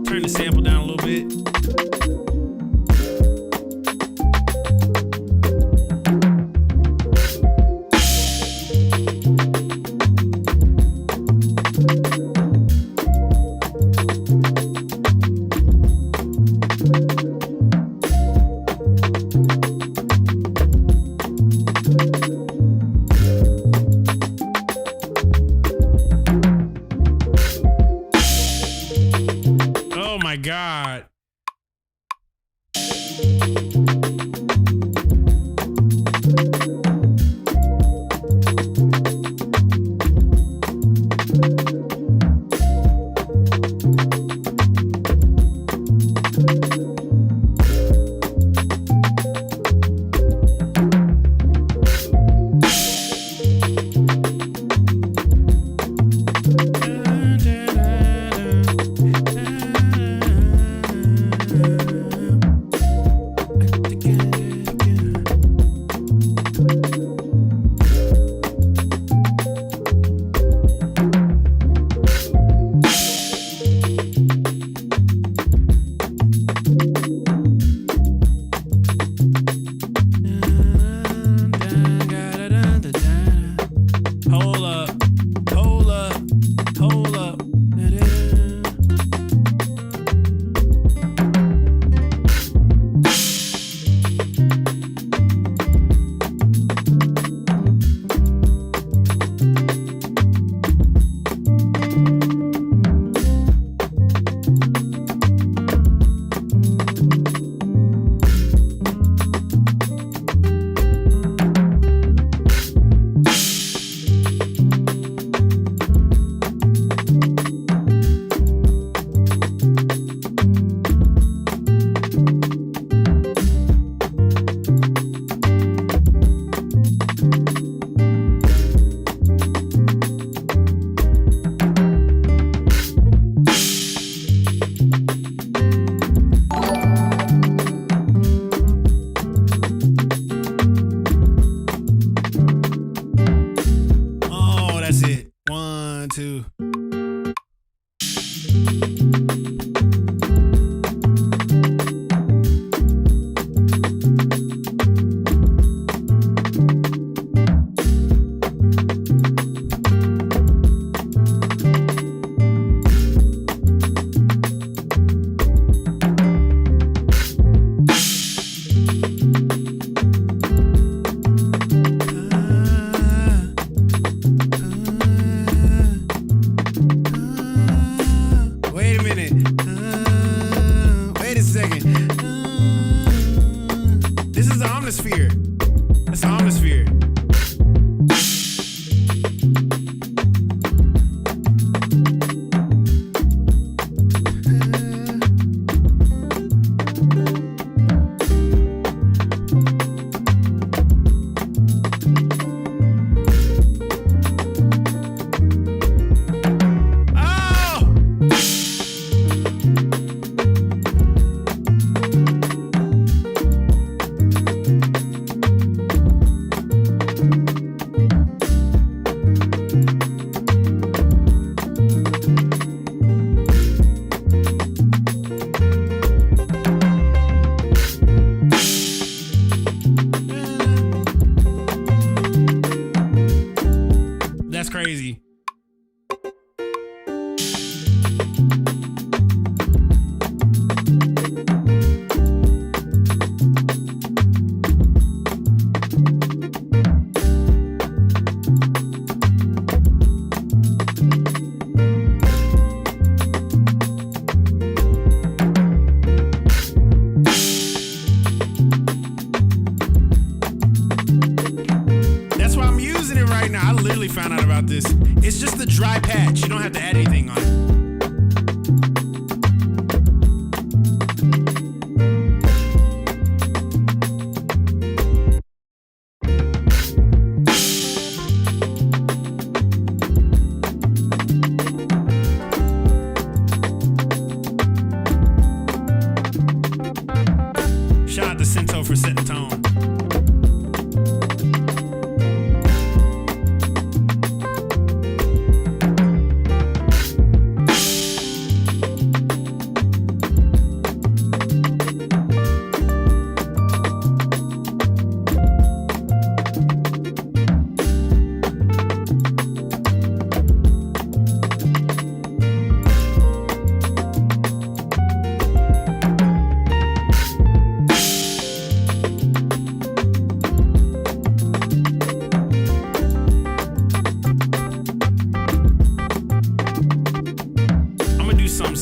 Turn the sample down a little bit. Oh my God.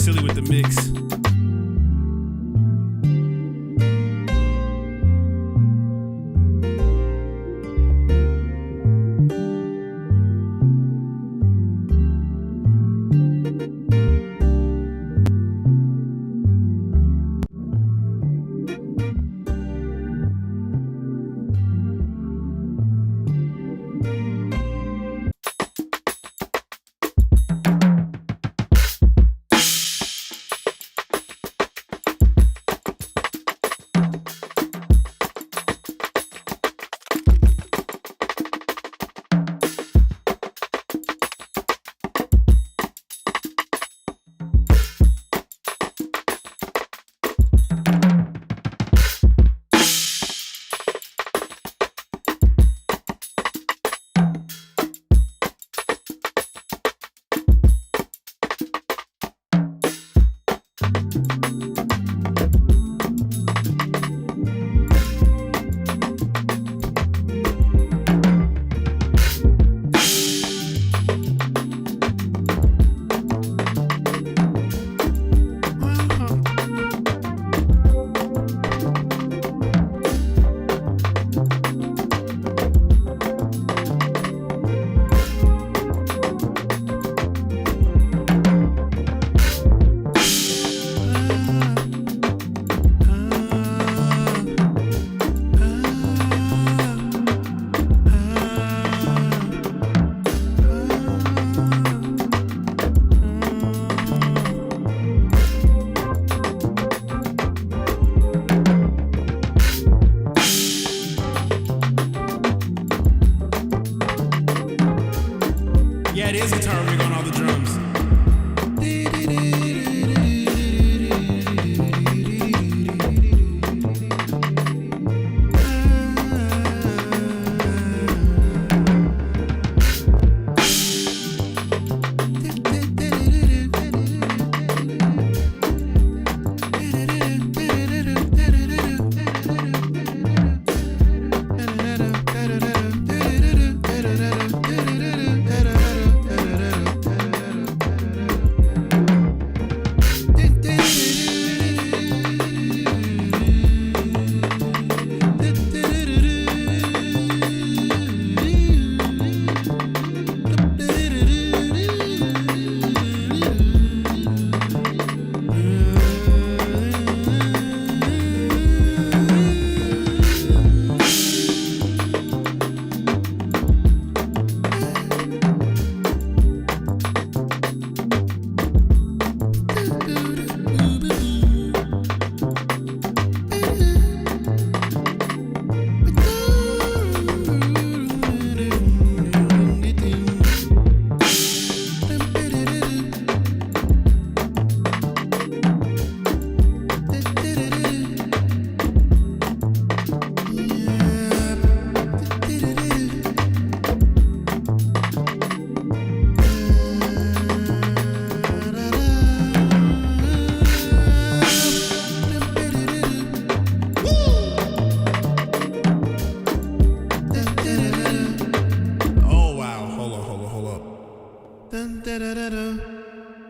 silly with the mix. Yeah, it is guitar rig on all the drums.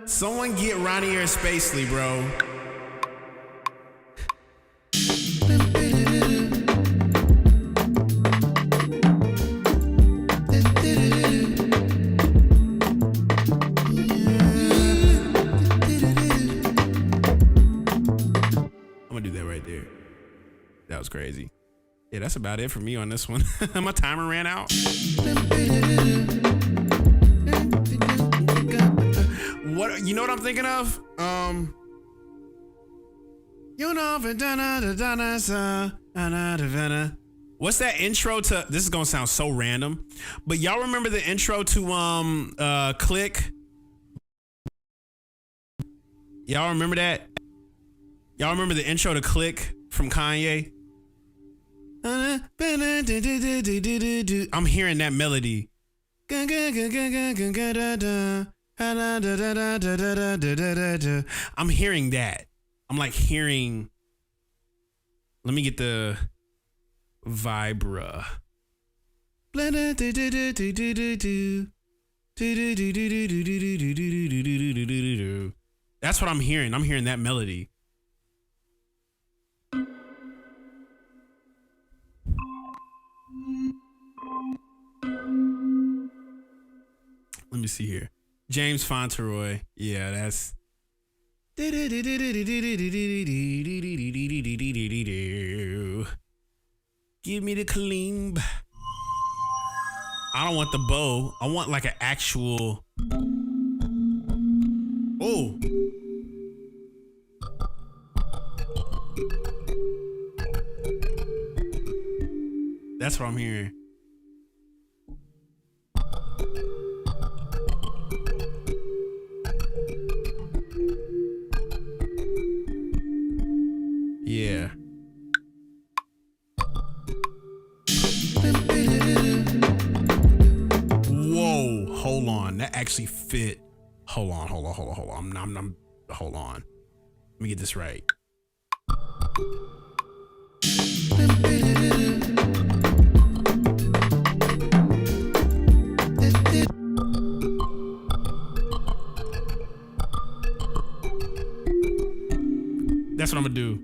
Someone get Ronnie Air Spacely, bro. I'm gonna do that right there. That was crazy. Yeah, that's about it for me on this one. My timer ran out. What, you know what I'm thinking of? What's that intro to? This is gonna sound so random, but y'all remember the intro to Click? Y'all remember that? Y'all remember the intro to Click from Kanye? I'm hearing that melody. I'm hearing that. I'm like hearing. Let me get the Vibra. That's what I'm hearing. I'm hearing that melody. Let me see here. James Fauntleroy. Yeah, that's. Give me the kalimba. I don't want the bow. I want like an actual. Oh. That's what I'm hearing. Yeah. Whoa, hold on. That actually fit. Hold on. Hold on. Let me get this right. That's what I'm gonna do.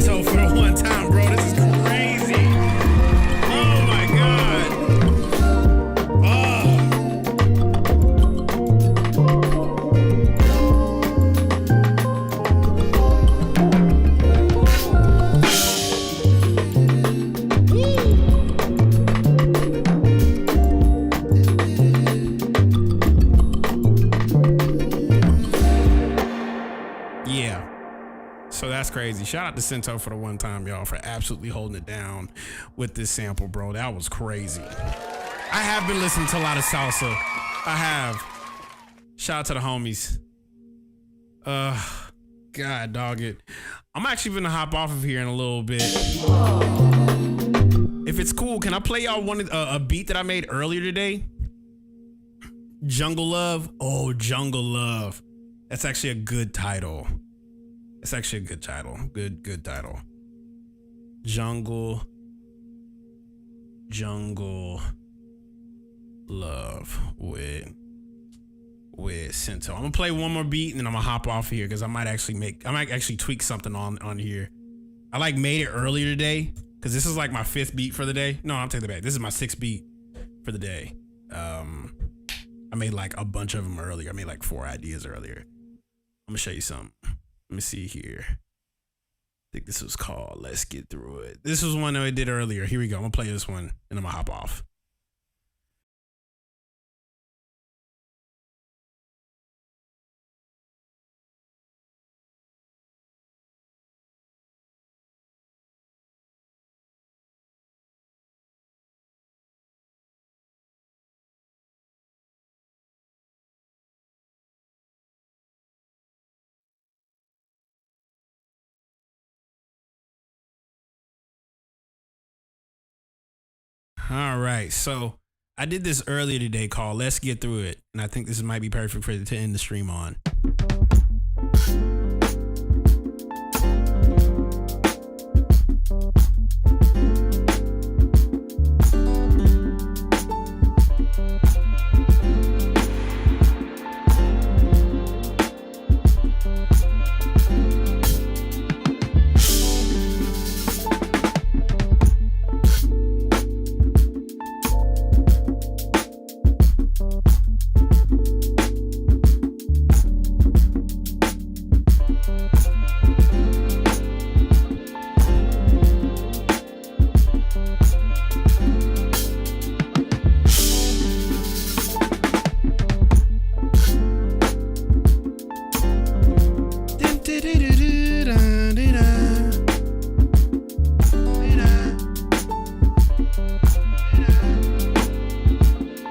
Cento for the one time, bro. This is crazy. Oh my God. Oh. Yeah. So that's crazy. Shout out to Cento for the one time, y'all, for absolutely holding it down with this sample, bro. That was crazy. I have been listening to a lot of salsa. I have. Shout out to the homies. God dog it. I'm actually gonna hop off of here in a little bit. If it's cool, can I play y'all a beat that I made earlier today? Jungle Love. Oh, Jungle Love. That's actually a good title. It's actually a good title. Good title. Jungle Love with Cento. I'm gonna play one more beat and then I'm gonna hop off here because I might actually tweak something on here. I made it earlier today because this is like my 5th beat for the day. No, I'm taking it back. This is my 6th beat for the day. I made like a bunch of them earlier. I made like 4 ideas earlier. I'm gonna show you something. Let me see here. I think this was called Let's Get Through It. This was one that I did earlier. Here we go. I'm gonna play this one and I'm gonna hop off. All right, so I did this earlier today called Let's Get Through It, and I think this might be perfect for to end the stream on.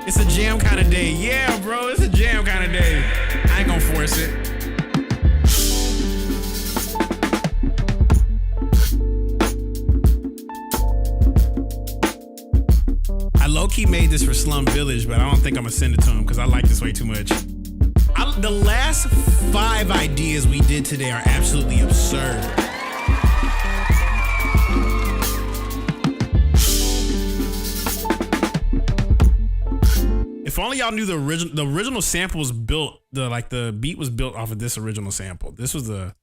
It's a jam kind of day. Yeah, bro, it's a jam kind of day. I ain't gonna force it. I low-key made this for Slum Village, but I don't think I'm gonna send it to him because I like this way too much. The last 5 ideas we did today are absolutely absurd. If only y'all knew the original sample was built, the beat was built off of this original sample. This is the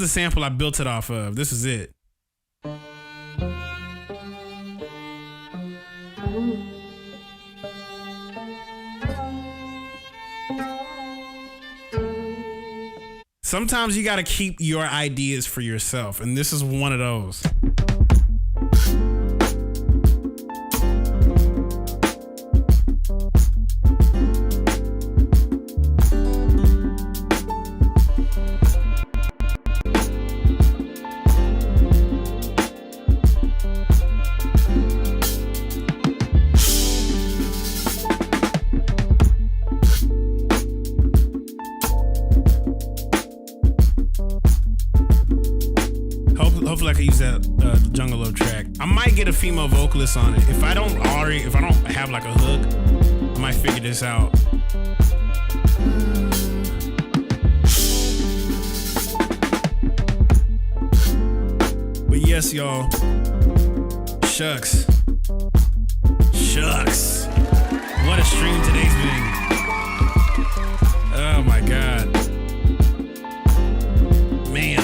sample I built it off of. This is it. Sometimes you gotta keep your ideas for yourself, and this is one of those. Hopefully I can use that Jungle Love track. I might get a female vocalist on it. If I don't have like a hook, I might figure this out. But yes, y'all. Shucks. What a stream today's been. Oh my God. Man.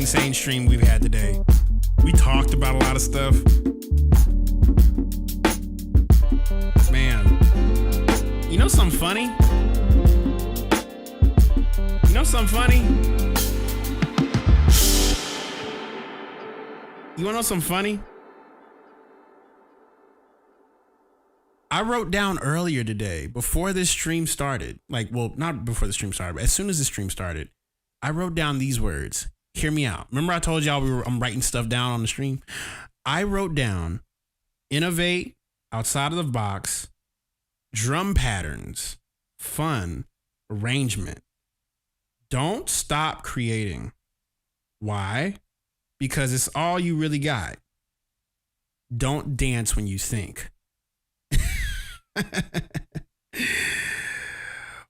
insane stream we've had today. We talked about a lot of stuff. Man, you know something funny? You know something funny? You wanna know something funny? I wrote down earlier today, before this stream started, not before the stream started, but as soon as the stream started, I wrote down these words. Hear me out. Remember I told y'all I'm writing stuff down on the stream? I wrote down innovate, outside of the box, drum patterns, fun, arrangement. Don't stop creating. Why? Because it's all you really got. Don't dance when you think.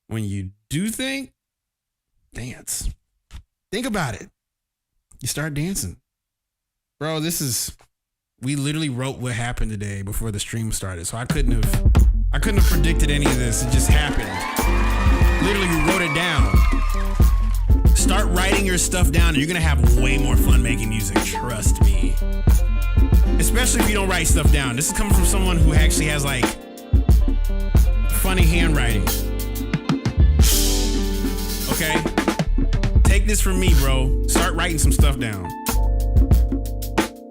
When you do think, dance. Think about it. You start dancing. Bro, we literally wrote what happened today before the stream started. So I couldn't have predicted any of this. It just happened. Literally, we wrote it down. Start writing your stuff down and you're gonna have way more fun making music. Trust me. Especially if you don't write stuff down. This is coming from someone who actually has like funny handwriting. Okay? Take this from me, bro. Start writing some stuff down.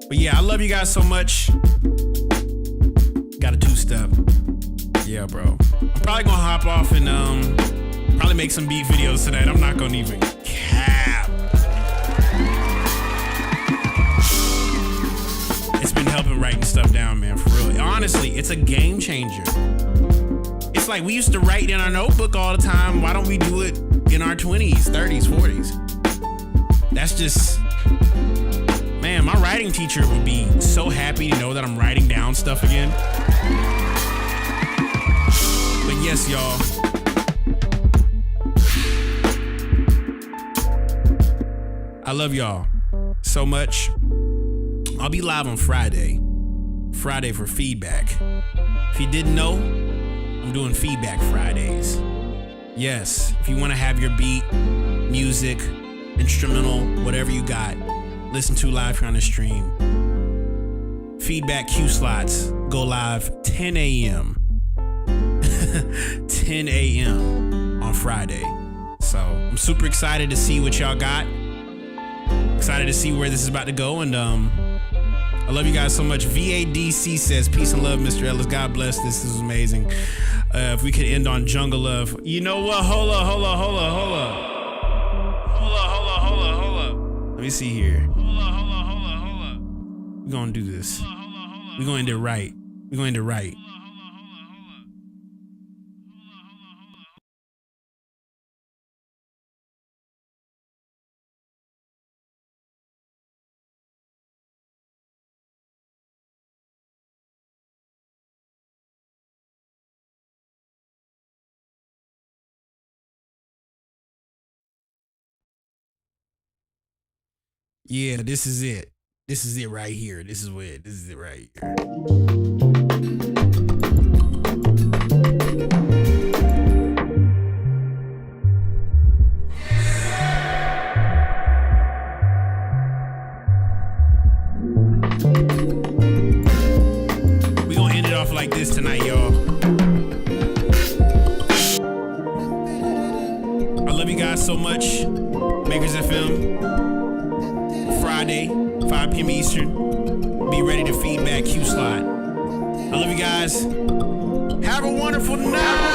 But yeah, I love you guys so much. Got a 2-step. Yeah, bro. I'm probably gonna hop off and probably make some beat videos tonight. I'm not gonna even cap. It's been helping writing stuff down, man, for real. Honestly, it's a game changer. It's like we used to write in our notebook all the time. Why don't we do it in our 20s, 30s, 40s? That's just, man, my writing teacher would be so happy to know that I'm writing down stuff again. But yes, y'all. I love y'all so much. I'll be live on Friday for feedback. If you didn't know, I'm doing feedback Fridays. Yes, if you want to have your beat, music, instrumental, whatever you got, listen to live here on the stream. Feedback Q slots go live 10 a.m. 10 a.m. on Friday. So I'm super excited to see what y'all got. Excited to see where this is about to go. And I love you guys so much. VADC says, peace and love, Mr. Ellis. God bless. This is amazing. If we could end on Jungle Love. You know what? Hold up. Let me see here. Hold up. We're going to do this. We're going to end it right. Yeah, this is it. This is it right here. This is it right here. We gonna end it off like this tonight, y'all. I love you guys so much. Makers FM. Friday, 5 p.m. Eastern. Be ready to feedback Q slot. I love you guys. Have a wonderful night.